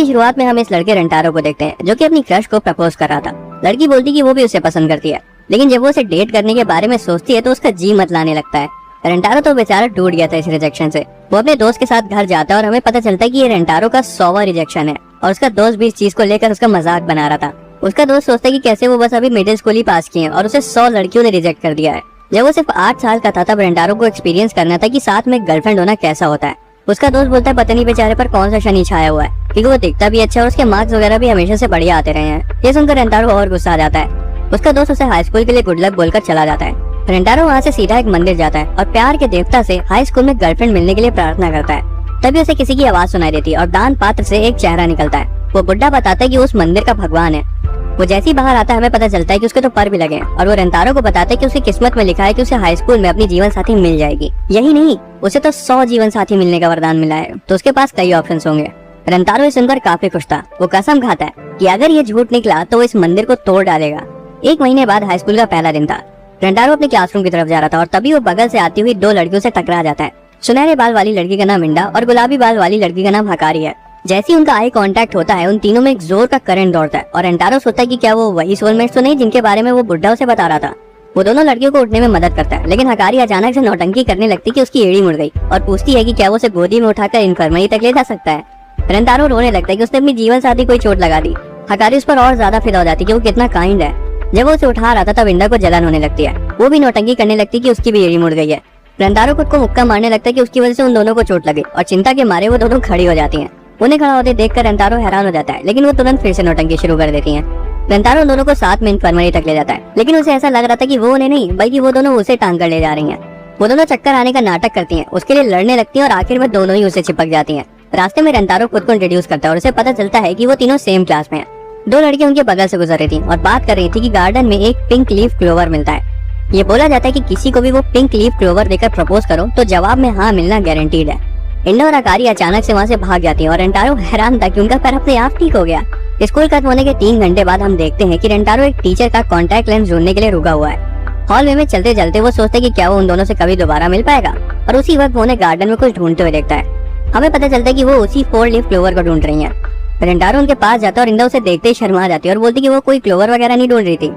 की शुरुआत में हम इस लड़के रेंटारो को देखते हैं जो कि अपनी क्रश को प्रपोज कर रहा था। लड़की बोलती कि वो भी उसे पसंद करती है, लेकिन जब वो उसे डेट करने के बारे में सोचती है तो उसका जी मत लाने लगता है। रेंटारो तो बेचारा टूट गया था इस रिजेक्शन से। वो अपने दोस्त के साथ घर जाता है और हमें पता चलता है कि ये रेंटारो का 100वां रिजेक्शन है और उसका दोस्त भी इस चीज को लेकर उसका मजाक बना रहा था। उसका दोस्त सोचता है कि कैसे वो बस अभी मिडिल स्कूल ही पास किए और उसे 100 लड़कियों ने रिजेक्ट कर दिया है। जब वो सिर्फ 8 साल का था तब रेंटारो को एक्सपीरियंस करना था कि साथ में गर्लफ्रेंड होना कैसा होता है। उसका दोस्त बोलता है पता नहीं बेचारे पर कौन सा शनि छाया हुआ है, क्योंकि वो दिखता भी अच्छा और उसके मार्क्स वगैरह भी हमेशा से बढ़िया आते रहे हैं। ये सुनकर रेंटारो और गुस्सा आ जाता है। उसका दोस्त उसे हाई स्कूल के लिए गुड लक बोलकर चला जाता है। रेंटारो वहाँ से सीधा एक मंदिर जाता है और प्यार के देवता से हाई स्कूल में गर्लफ्रेंड मिलने के लिए प्रार्थना करता है। तभी उसे किसी की आवाज सुनाई देती है और दान पात्र से एक चेहरा निकलता है। वो बुड्ढा बताता है कि उस मंदिर का भगवान है। वो जैसे ही बाहर आता है हमें पता चलता है कि उसके तो पर भी लगे हैं और वो रेंटारो को बताता है कि उसकी किस्मत में लिखा है कि उसे हाई स्कूल में अपनी जीवन साथी मिल जाएगी। यही नहीं, उसे तो 100 जीवन साथी मिलने का वरदान मिला है, तो उसके पास कई ऑप्शंस होंगे। रेंटारो इस सुनकर काफी खुश था। वो कसम खाता है कि अगर ये झूठ निकला तो वो इस मंदिर को तोड़ डालेगा। 1 महीने बाद हाई स्कूल का पहला दिन था। रेंटारो अपने क्लासरूम की तरफ जा रहा था और तभी वो बगल से आती हुई 2 लड़कियों से टकरा जाता है। सुनहरे बाल वाली लड़की का नाम इंडा और गुलाबी बाल वाली लड़की का नाम हकारी है। जैसे ही उनका आई कांटेक्ट होता है उन तीनों में एक जोर का करंट दौड़ता है और रेंटारो सोचता है कि क्या वो वही सोलमेट तो नहीं जिनके बारे में वो बुड्ढा उसे बता रहा था। वो दोनों लड़कियों को उठने में मदद करता है, लेकिन हकारी अचानक से नौटंकी करने लगती कि उसकी एड़ी मुड़ गई और पूछती है कि क्या वो उसे गोदी में उठाकर इन्फर्मरी तक ले जा सकता है। रेंटारो रोने लगता है कि उसने अपनी जीवन साथी कोई चोट लगा दी। हकारी उस पर और ज्यादा फिदा हो जाती कि वो कितना काइंड है। जब वो उसे उठा रहा था तब इंडा को जलन होने लगती है। वो भी नौटंकी करने लगती कि उसकी भी एड़ी मुड़ गई है। रेंटारो खुद को मुक्का मारने लगता है कि उसकी वजह से उन दोनों को चोट लगी और चिंता के मारे वो दोनों खड़ी हो जाती हैं। उन्हें खड़ा होते देखकर रेंटारो हैरान हो जाता है, लेकिन वो तुरंत फिर से नौटंकी शुरू कर देती हैं। रेंटारो उन दोनों को साथ में इन्फर्मरी तक ले जाता है, लेकिन उसे ऐसा लग रहा था कि वो उन्हें नहीं बल्कि वो दोनों उसे टांग कर ले जा रही हैं। वो दोनों चक्कर आने का नाटक करती हैं, उसके लिए लड़ने लगती हैं और आखिर में दोनों ही उसे चिपक जाती हैं। रास्ते में रेंटारो खुद को इंट्रोड्यूस करता है और उसे पता चलता है कि वो तीनों सेम क्लास में हैं। 2 लड़कियां उनके बगल से गुजर रही थी और बात कर रही थी कि गार्डन में एक पिंक लीफ क्लोवर मिलता है। ये बोला जाता है कि किसी को भी वो पिंक लीफ क्लोवर देकर प्रपोज करो तो जवाब में हाँ मिलना गारंटीड है। इंडा और हकारी अचानक से वहाँ से भाग जाती है और रेंटारो हैरान था कि उनका पैर अपने आप ठीक हो गया। स्कूल खत्म होने के 3 घंटे बाद हम देखते हैं कि रेंटारो एक टीचर का कॉन्टैक्ट लेंस ढूंढने के लिए रुका हुआ है। हॉल में चलते चलते वो सोचते कि क्या वो उन दोनों से कभी दोबारा मिल पाएगा और उसी वक्त वो उन्हें गार्डन में कुछ ढूंढते हुए देखता है। हमें पता चलता है कि वो उसी 4 लीफ क्लोवर को ढूंढ रही है। रेंटारो उनके पास जाता है और इंडा उसे देखते ही शर्मा जाती है और बोलती कि वो कोई क्लोवर वगैरह नहीं ढूंढ रही थी।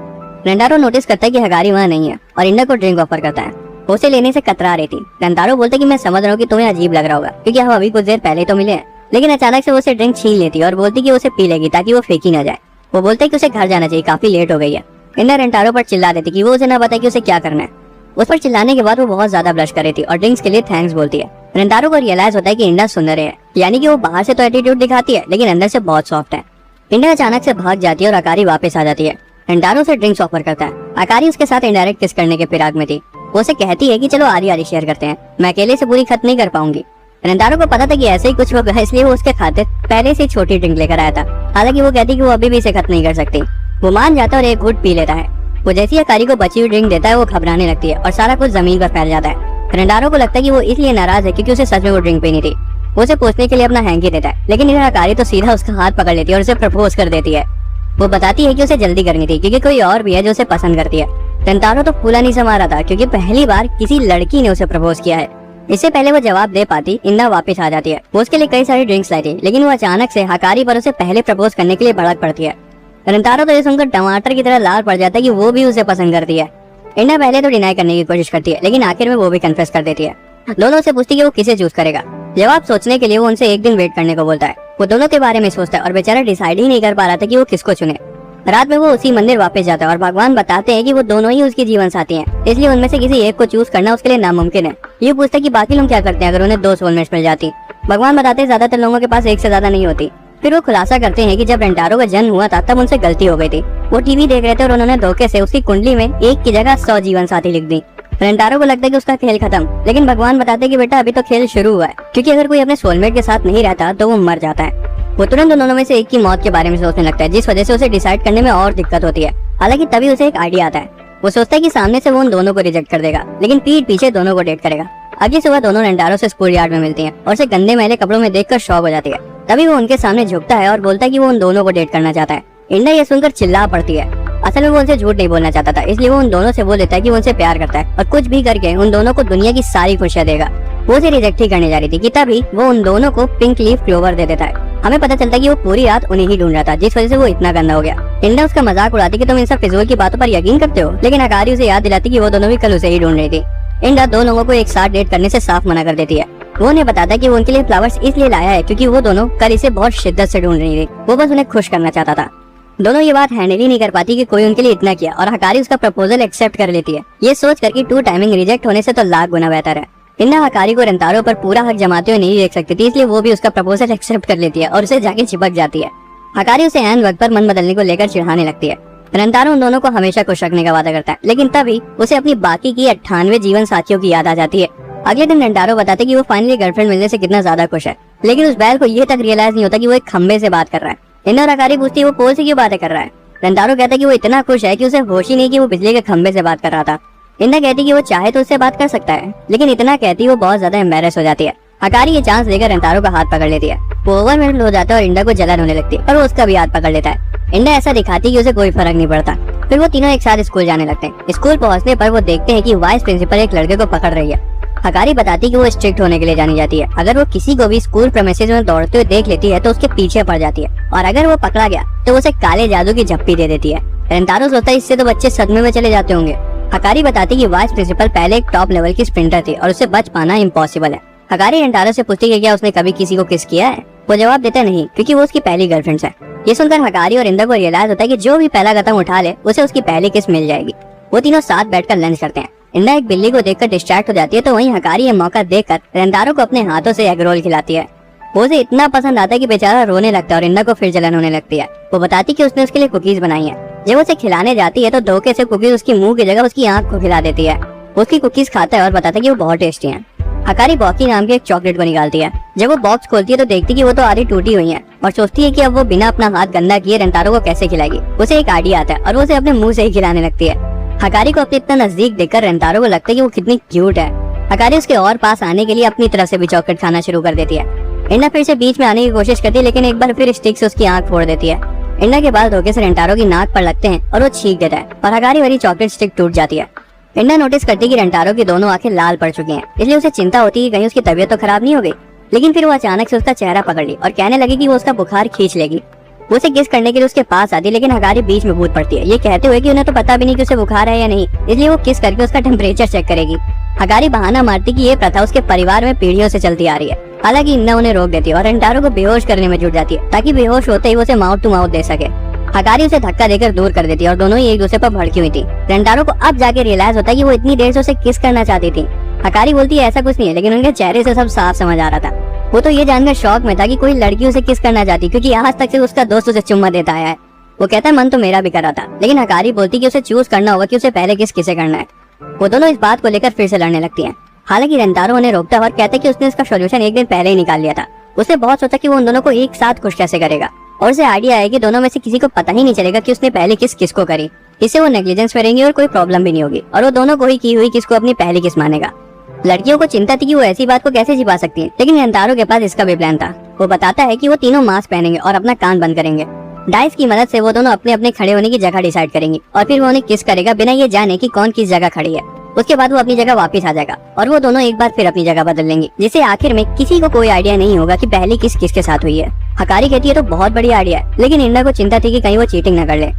रेंटारो नोटिस करता है कि हकारी वहाँ नहीं है और इंडा को ड्रिंक ऑफर करता है। वो उसे लेने से कतरा रही थी। रेंटारो बोलता है कि मैं समझ रहा हूँ कि तुम्हें अजीब लग रहा होगा क्योंकि हम अभी कुछ देर पहले तो मिले हैं, लेकिन अचानक से वो उसे ड्रिंक छीन लेती है और बोलती कि वो उसे पी लेगी ताकि वो फेंकी ना जाए। वो बोलता है कि उसे घर जाना चाहिए, काफी लेट हो गई है। इंडा रेंटारो पर चिल्ला देती कि वो उसे ना बताए कि उसे क्या करना है। उस पर चिल्लाने के बाद वो बहुत ज्यादा ब्लश कर रही थी और ड्रिंक्स के लिए थैंक्स बोलती है। रेंटारो को रियलाइज होता है कि इंडा सुंदर है, यानी कि वो बाहर से तो एटीट्यूड दिखाती है लेकिन अंदर से बहुत सॉफ्ट है। इंडा अचानक से भाग जाती है और अकारी वापस आ जाती है। रेंटारो से ड्रिंक्स ऑफर करता है। अकारी उसके साथ इनडायरेक्ट किस करने के फिराक में थी। वो उसे कहती है कि चलो आधी आधी शेयर करते हैं, मैं अकेले से पूरी खत्म नहीं कर पाऊंगी। रेंटारो को पता था कि ऐसे ही कुछ होगा, इसलिए वो उसके खातिर पहले से छोटी ड्रिंक लेकर आया था। हालांकि वो कहती कि वो अभी भी इसे खत्म नहीं कर सकती। वो मान जाता है और एक घूंट पी लेता है। वो जैसी अकारी को बची हुई ड्रिंक देता है वो घबराने लगती है और सारा कुछ जमीन पर फैल जाता है। रेंटारो को लगता है कि वो इसलिए नाराज है क्योंकि उसे सच में वो ड्रिंक पीनी थी। वो उसे पूछने के लिए अपना हैंकी देता है, लेकिन इधर अकारी तो सीधा उसका हाथ पकड़ लेती है और उसे प्रपोज कर देती है। वो बताती है कि उसे जल्दी करनी थी क्योंकि कोई और भी है जो उसे पसंद करती है। रेंटारो तो फूला नहीं समा रहा था क्योंकि पहली बार किसी लड़की ने उसे प्रपोज किया है। इससे पहले वो जवाब दे पाती इंडा वापस आ जाती है। वो उसके लिए कई सारी ड्रिंक्स लाई थी, लेकिन वो अचानक से हकारी पर उसे पहले प्रपोज करने के लिए भड़क पड़ती है। रेंटारो तो ये सुनकर टमाटर की तरह लाल पड़ जाता है कि वो भी उसे पसंद करती है। इंडा पहले तो डिनाई करने की कोशिश करती है, लेकिन आखिर में वो भी कन्फेस कर देती है। दोनों से पूछती है कि वो किसे चूज करेगा। जवाब सोचने के लिए वो उनसे 1 दिन वेट करने को बोलता है। वो दोनों के बारे में सोचता है और बेचारा डिसाइड ही नहीं कर पा रहा था कि वो किसको चुने। रात में वो उसी मंदिर वापस जाता है और भगवान बताते हैं कि वो दोनों ही उसकी जीवन साथी हैं, इसलिए उनमें से किसी एक को चूज करना उसके लिए नामुमकिन है। ये पूछता है कि बाकी लोग क्या करते हैं अगर उन्हें 2 सोलमेट्स मिल जाती। भगवान बताते हैं ज्यादातर लोगों के पास एक से ज्यादा नहीं होती। फिर वो खुलासा करते हैं कि जब रेंटारो का जन्म हुआ था तब उनसे गलती हो गई थी। वो टीवी देख रहे थे और उन्होंने धोखे से उसकी कुंडली में 1 की जगह 100 जीवन साथी लिख दी। रेंटारो को लगता है कि उसका खेल खत्म, लेकिन भगवान बताते हैं कि बेटा अभी तो खेल शुरू हुआ है, क्योंकि अगर कोई अपने सोलमेट के साथ नहीं रहता तो वो मर जाता है। वो तुरंत उन दोनों में से एक की मौत के बारे में सोचने लगता है, जिस वजह से उसे डिसाइड करने में और दिक्कत होती है। हालांकि तभी उसे एक आइडिया आता है। वो सोचता है कि सामने से वो उन दोनों को रिजेक्ट कर देगा, लेकिन पीठ पीछे दोनों को डेट करेगा। अगली सुबह दोनों रेंटारो से स्कूल यार्ड में मिलती हैं और उसे गंदे मैले कपड़ों में देखकर शॉक हो जाती है। तभी वो उनके सामने झुकता है और बोलता है कि वो उन दोनों को डेट करना चाहता है। इंडा ये सुनकर चिल्ला पड़ती है। असल में वो उनसे झूठ नहीं बोलना चाहता था, इसलिए वो उन दोनों से बोल देता है कि वो उनसे प्यार करता है और कुछ भी करके उन दोनों को दुनिया की सारी खुशियां देगा। वो उसे रिजेक्ट ही करने जा रही थी कि तभी वो उन दोनों को पिंक लीफ क्लोवर दे देता है। हमें पता चलता है कि वो पूरी रात उन्हें ही ढूंढ रहा था, जिस वजह से वो इतना गंदा हो गया। इंडा उसका मजाक उड़ाती कि तुम इन सब फिजूल की बातों पर यकीन करते हो, लेकिन हकारी उसे याद दिलाती कि वो दोनों भी कल उसे ही ढूंढ रही थी। इंडा दो लोगों को एक साथ डेट करने से साफ मना कर देती है। वो उन्हें बताता है कि वो उनके लिए फ्लावर्स इसलिए लाया है क्योंकि वो दोनों कल इसे बहुत शिद्दत से ढूंढ रही थी। वो बस उन्हें खुश करना चाहता था। दोनों ये बात हैंडल ही नहीं कर पाती कि कोई उनके लिए इतना किया, और हकारी उसका प्रपोजल एक्सेप्ट कर लेती है, ये सोच कर कि टू टाइमिंग रिजेक्ट होने से तो लाख गुना बेहतर है। इंडा हकारी को रेंटारो पर पूरा हक जमाते हुए नहीं देख सकती थी, इसलिए वो भी उसका प्रपोजल एक्सेप्ट कर लेती है और उसे जाके चिपक जाती है। हकारी उसे ऐन वक्त पर मन बदलने को लेकर चिढ़ाने लगती है। रेंटारो उन दोनों को हमेशा खुश रखने का वादा करता है, लेकिन तभी उसे अपनी बाकी की 98 जीवन साथियों की याद आ जाती है। अगले दिन रेंटारो बताते कि वो फाइनली गर्लफ्रेंड मिलने से कितना ज्यादा खुश है, लेकिन उस बैल को ये तक रियलाइज नहीं होता कि वो एक खंबे से बात कर रहा है। इंडा और हकारी पूछती है वो पोल से क्यों बातें कर रहा है। रेंटारो कहता है कि वो इतना खुश है कि उसे होश ही नहीं कि वो बिजली के खंबे से बात कर रहा था। इंडा कहती है कि वो चाहे तो उससे बात कर सकता है, लेकिन इतना कहती वो बहुत ज्यादा एम्बैरेस हो जाती है। हकारी ये चांस लेकर रेंटारो का हाथ पकड़ लेती है। वो ओवरवेल्ड हो जाता है और इंडा को जलन होने लगती है और वो उसका भी हाथ पकड़ लेता है। इंडा ऐसा दिखाती है कि उसे कोई फर्क नहीं पड़ता। फिर वो तीनों एक साथ स्कूल जाने लगते हैं। स्कूल पहुंचने पर वो देखते हैं कि वाइस प्रिंसिपल एक लड़के को पकड़ रही है। हकारी बताती कि वो स्ट्रिक्ट होने के लिए जानी जाती है। अगर वो किसी को भी स्कूल प्रेमिसेस में दौड़ते हुए देख लेती है तो उसके पीछे पड़ जाती है, और अगर वो पकड़ा गया तो उसे काले जादू की झप्पी दे देती है। रेंटारो सोचता है इससे तो बच्चे सदमे में चले जाते होंगे। हकारी बताती कि वाइस प्रिंसिपल पहले एक टॉप लेवल की स्प्रिंटर थी और उससे बच पाना इम्पॉसिबल है। हकारी रेंटारो से पूछती है क्या उसने कभी किसी को किस किया है। वो जवाब देता नहीं, क्योंकि वो उसकी पहली गर्लफ्रेंड है। ये सुनकर हकारी और इंदा को रियलाइज होता है कि जो भी पहला कदम उठा ले उसे उसकी पहली किस मिल जाएगी। वो तीनों साथ बैठकर लंच करते हैं। इंदा एक बिल्ली को देखकर डिस्ट्रैक्ट हो जाती है, तो वहीं हकारी ये मौका देखकर रेंटारो को अपने हाथों से एग रोल खिलाती है। वो उसे इतना पसंद आता है कि बेचारा रोने लगता है और इंदा को फिर जलन होने लगती है। वो बताती कि उसने उसके लिए कुकीज बनाई है। जब उसे खिलाने जाती है तो धोखे से कुकीज उसकी मुंह की जगह उसकी आंख को खिला देती है। उसकी कुकीज खाता है और बताता है कि वो बहुत टेस्टी हैं। हकारी बॉकी नाम के एक चॉकलेट को निकालती है। जब वो बॉक्स खोलती है तो देखती कि वो तो आधी टूटी हुई है और सोचती है कि अब वो बिना अपना हाथ गंदा किए रेंटारो को कैसे खिलाएगी। उसे एक आइडिया आता है और वो उसे अपने मुंह से ही खिलाने लगती है। हकारी को अपने इतना नजदीक देखकर रेंटारो को लगता है कि वो कितनी क्यूट है। हकारी उसके और पास आने के लिए अपनी तरफ से भी चॉकलेट खाना शुरू कर देती है। इंडा फिर से बीच में आने की कोशिश करती है, लेकिन एक बार फिर स्टिक से उसकी आंख फोड़ देती है। इंडा के बाल धोखे से रेंटारो की नाक पर लगते हैं और वो छींक देता है और हकारी वाली चॉकलेट स्टिक टूट जाती है। इंडा नोटिस करती है कि रेंटारो की दोनों आंखें लाल पड़ चुकी हैं, इसलिए उसे चिंता होती है कि कहीं उसकी तबीयत तो खराब नहीं हो गई। लेकिन फिर वो अचानक से उसका चेहरा पकड़ ली और कहने लगी कि वो उसका बुखार खींच लेगी। वो उसे किस करने के लिए उसके पास आती है, लेकिन हकारी बीच में कूद पड़ती है, ये कहते हुए कि उन्हें तो पता भी नहीं कि उसे बुखार है या नहीं, इसलिए वो किस करके उसका टेम्परेचर चेक करेगी। हकारी बहाना मारती कि ये प्रथा उसके परिवार में पीढ़ियों से चलती आ रही है। हालांकि इंडा उन्हें रोक देती है और रेंटारो को बेहोश करने में जुट जाती है, ताकि बेहोश होते ही वो उसे माउथ टू माउथ दे सके। हकारी उसे धक्का देकर दूर कर देती है और दोनों ही एक दूसरे पर भड़की हुई थी। रेंटारो को अब जाके रियलाइज होता है कि वो इतनी देर से उसे किस करना चाहती थी। हकारी बोलती है ऐसा कुछ नहीं है, लेकिन उनके चेहरे से सब साफ समझ आ रहा था। वो तो ये जानकर शौक में था कि कोई लड़की उसे किस करना चाहती, क्योंकि आज तक से उसका दोस्त उसे चुम्मा देता आया है। वो कहता है मन तो मेरा भी कर रहा था, लेकिन हकारी बोलती कि उसे चूज करना होगा कि उसे पहले किसे करना है। वो दोनों इस बात को लेकर फिर से लड़ने लगती है। हालांकि रेंटारो उन्हें रोकता है और कहता है कि उसने इसका सोल्यूशन एक दिन पहले ही निकाल लिया था। उसने बहुत सोचा कि वो उन दोनों को एक साथ खुश कैसे करेगा, और उसे आइडिया है कि दोनों में से किसी को पता ही नहीं चलेगा कि उसने पहले किसको करी। इससे वो नेग्लिजेंस करेंगे और कोई प्रॉब्लम भी नहीं होगी, और वो दोनों को ही की हुई किसको अपनी पहली किस मानेगा। लड़कियों को चिंता थी कि वो ऐसी बात को कैसे छिपा सकती है, लेकिन रेंटारो के पास इसका भी प्लान था। वो बताता है कि वो तीनों मास्क पहनेंगे और अपना कान बंद करेंगे। डाइस की मदद से वो दोनों अपने अपने खड़े होने की जगह डिसाइड करेंगे और फिर वो उन्हें किस करेगा बिना ये जाने कि कौन किस जगह खड़ी है। उसके बाद वो अपनी जगह वापस आ जाएगा और वो दोनों एक बार फिर अपनी जगह बदल लेंगे, जिससे आखिर में किसी को कोई आइडिया नहीं होगा कि पहली किस किसके साथ हुई है। हकारी कहती है तो बहुत बढ़िया आइडिया है, लेकिन इंडा को चिंता थी कि कहीं वो चीटिंग न कर ले।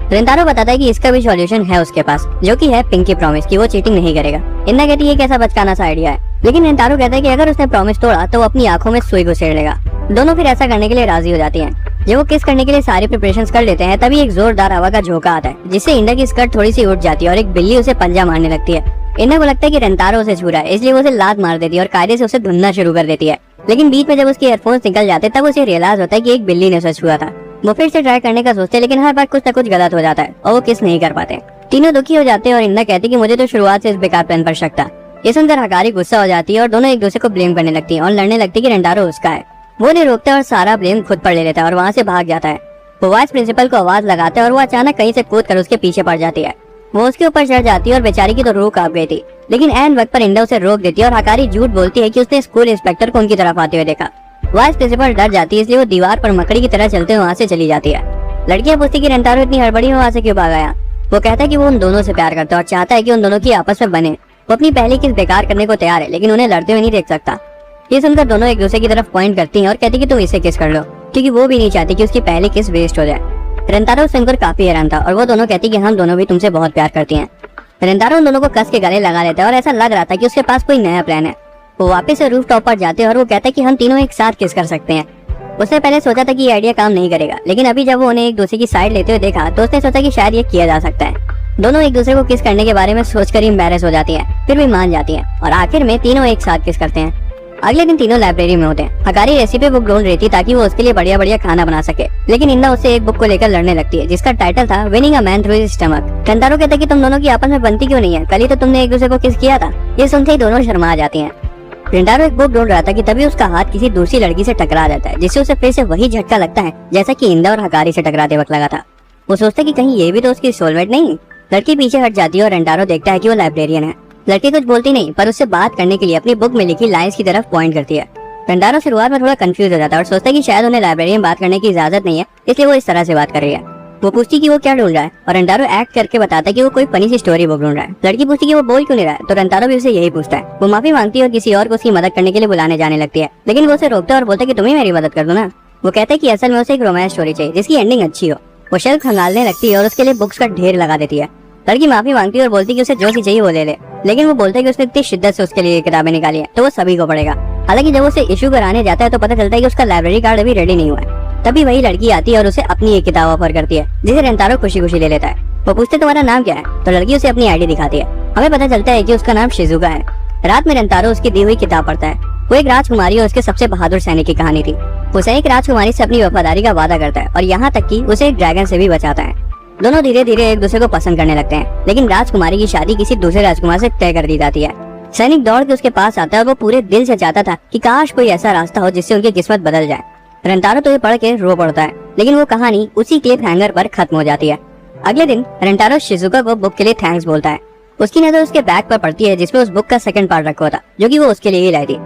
रेंटारो बताता है कि इसका भी सॉल्यूशन है उसके पास, जो कि है पिंकी प्रॉमिस कि वो चीटिंग नहीं करेगा। इंडा कहती है कैसा बचकाना सा आइडिया है, लेकिन रेंटारो कहता है कि अगर उसने प्रॉमिस तोड़ा तो वो अपनी आंखों में सुई घुसेड़ लेगा। दोनों फिर ऐसा करने के लिए राजी हो जाती हैं। जब वो किस करने के लिए सारी प्रिपरेशंस कर लेते हैं, तभी एक जोरदार हवा का झोंका आता है, जिससे इंडा की स्कर्ट थोड़ी सी उठ जाती है और एक बिल्ली उसे पंजा मारने लगती है। इंडा को लगता है कि रेंटारो उसे छू रहा है, इसलिए वो उसे लात मार देती है और कायदे से उसे ढूंढना शुरू कर देती है। लेकिन बीच में जब उसके ईयरफोन्स निकल जाते तब उसे रियलाइज होता है कि एक बिल्ली ने उसे छुआ था। वो फिर से ट्राई करने का सोचते, लेकिन हर बार कुछ न कुछ गलत हो जाता है और वो किस नहीं कर पाते। तीनों दुखी हो जाते हैं और इंडा कहती है कि मुझे तो शुरुआत से इस बेकार प्लान पर शक था। ये सुनकर हकारी गुस्सा हो जाती है और दोनों एक दूसरे को ब्लेम करने लगती है और लड़ने लगती है कि रेंटारो उसका है। वो उन्हें रोकता है और सारा ब्लेम खुद पर ले लेता है और वहाँ से भाग जाता है। वो वाइस प्रिंसिपल को आवाज लगाता है और वो अचानक कहीं से कूद कर उसके पीछे पड़ जाती है। वो उसके ऊपर चढ़ जाती है और बेचारी की तो रूह कांप गई थी, लेकिन एन वक्त पर इंडा उसे रोक देती है और हकारी झूठ बोलती है कि उसने स्कूल इंस्पेक्टर को उनकी तरफ आते हुए देखा। वाइस प्रिंसिपल डर जाती है, इसलिए वो दीवार पर मकड़ी की तरह चलते हुए वहाँ से चली जाती है। लड़कियां पूछती कि रेंटारो इतनी हड़बड़ी में वहाँ से क्यों भाग आया। वो कहता है कि वो उन दोनों से प्यार करता है और चाहता है कि उन दोनों की आपस में बने। वो अपनी पहली किस बेकार करने को तैयार है, लेकिन उन्हें लड़ते हुए नहीं देख सकता। ये सुनकर दोनों एक दूसरे की तरफ पॉइंट करती हैं और कहती कि तुम इसे किस कर लो। क्योंकि वो भी नहीं चाहती कि उसकी पहली किस वेस्ट हो जाए। रेंटारो सुनकर काफी हैरान था और वो दोनों कहती कि हम दोनों भी तुमसे बहुत प्यार करती हैं। रेंटारो उन दोनों को कस के गले लगा लेता है और ऐसा लग रहा था कि उसके पास कोई नया प्लान है। वो वापस से रूफ टॉप पर जाते हैं और वो कहता है कि हम तीनों एक साथ किस कर सकते हैं। उसने पहले सोचा था कि ये आइडिया काम नहीं करेगा, लेकिन अभी जब वो उन्हें एक दूसरे की साइड लेते हुए देखा तो उसने सोचा कि शायद ये किया जा सकता है। दोनों एक दूसरे को किस करने के बारे में सोचकर ही एम्बैरेस हो जाती हैं, फिर भी मान जाती हैं और आखिर में तीनों एक साथ किस करते हैं। अगले दिन तीनों लाइब्रेरी में होते हैं। हकारी रेसिपी बुक ढूंढ रही थी ताकि वो उसके लिए बढ़िया बढ़िया खाना बना सके, लेकिन इंदा उससे एक बुक को लेकर लड़ने लगती है जिसका टाइटल था winning a man through his stomach. Rentaro कहता है कि तुम दोनों की आपस में बनती क्यों नहीं है, कल ही तो तुमने एक दूसरे को किस किया था। ये सुनते ही दोनों शर्मा जाती हैं। रेंटारो एक बुक ढूंढ रहा था कि तभी उसका हाथ किसी दूसरी लड़की से टकरा जाता है, जिससे उसे फिर से वही झटका लगता है जैसा कि इंदा और हकारी से टकराते वक्त लगा था। वो सोचता है कि कहीं ये भी तो उसकी सोलमेट नहीं। लड़की पीछे हट जाती है और रेंटारो देखता है कि वो लाइब्रेरियन है। लड़की कुछ बोलती नहीं, पर उससे बात करने के लिए अपनी बुक में लिखी लाइंस की तरफ पॉइंट करती है। रेंटारो शुरुआत में थोड़ा कंफ्यूज हो जाता है और सोचता है कि शायद उन्हें लाइब्रेरी में बात करने की इजाजत नहीं है, इसलिए वो इस तरह से बात कर रही है। वो पूछती कि वो क्या ढूंढ रहा है और रेंटारो एक्ट करके बताता है कि वो कोई फनी सी स्टोरी बुक ढूंढ रहा है। लड़की पूछती कि वो बोल क्यों नहीं रहा है, तो रेंटारो भी उसे यही पूछता है। वो माफी मांगती है और किसी और को उसकी मदद करने के लिए बुलाने जाने लगती है, लेकिन वो उसे रोकता है और बोलता है कि तुम ही मेरी मदद कर दो ना। वो कहता है कि असल में उसे एक रोमांस स्टोरी चाहिए जिसकी एंडिंग अच्छी हो। वो शेल्फ खंगालने लगती है और उसके लिए बुक्स का ढेर लगा देती है। लड़की माफी मांगती है और बोलती है कि उसे जो सी चाहिए वो ले ले, लेकिन वो बोलता है कि उसने इतनी शिद्दत से उसके लिए किताबें निकाली है तो वो सभी को पढ़ेगा। हालांकि जब उसे इशू कराने जाता है तो पता चलता है कि उसका लाइब्रेरी कार्ड अभी रेडी नहीं हुआ है। तभी वही लड़की आती है और उसे अपनी एक किताब ऑफर करती है जिसे रेंटारो खुशी खुशी ले लेता है। वो पूछते तुम्हारा नाम क्या है, तो लड़की उसे अपनी आईडी दिखाती है। हमें पता चलता है कि उसका नाम शिजुका है। रात में रेंटारो उसकी दी हुई किताब पढ़ता है। वो एक राजकुमारी और उसके सबसे बहादुर सैनिक की कहानी थी। उसे एक राजकुमारी से अपनी वफादारी का वादा करता है और यहाँ तक कि उसे एक ड्रैगन से भी बचाता है। दोनों धीरे धीरे एक दूसरे को पसंद करने लगते हैं, लेकिन राजकुमारी की शादी किसी दूसरे राजकुमार से तय कर दी जाती है। सैनिक दौड़ के उसके पास आता है और वो पूरे दिल से चाहता था कि काश कोई ऐसा रास्ता हो जिससे उनकी किस्मत बदल जाए। रेंटारो तो ये पढ़ के रो पड़ता है, लेकिन वो कहानी उसी क्लिफ हैंगर पर खत्म हो जाती है। अगले दिन रेंटारो शिजुका को बुक के लिए थैंक्स बोलता है। उसकी नजर उसके बैग पर पड़ती है जिसमें उस बुक का सेकंड पार्ट रखा था जो कि वो उसके लिए ही लाई थी।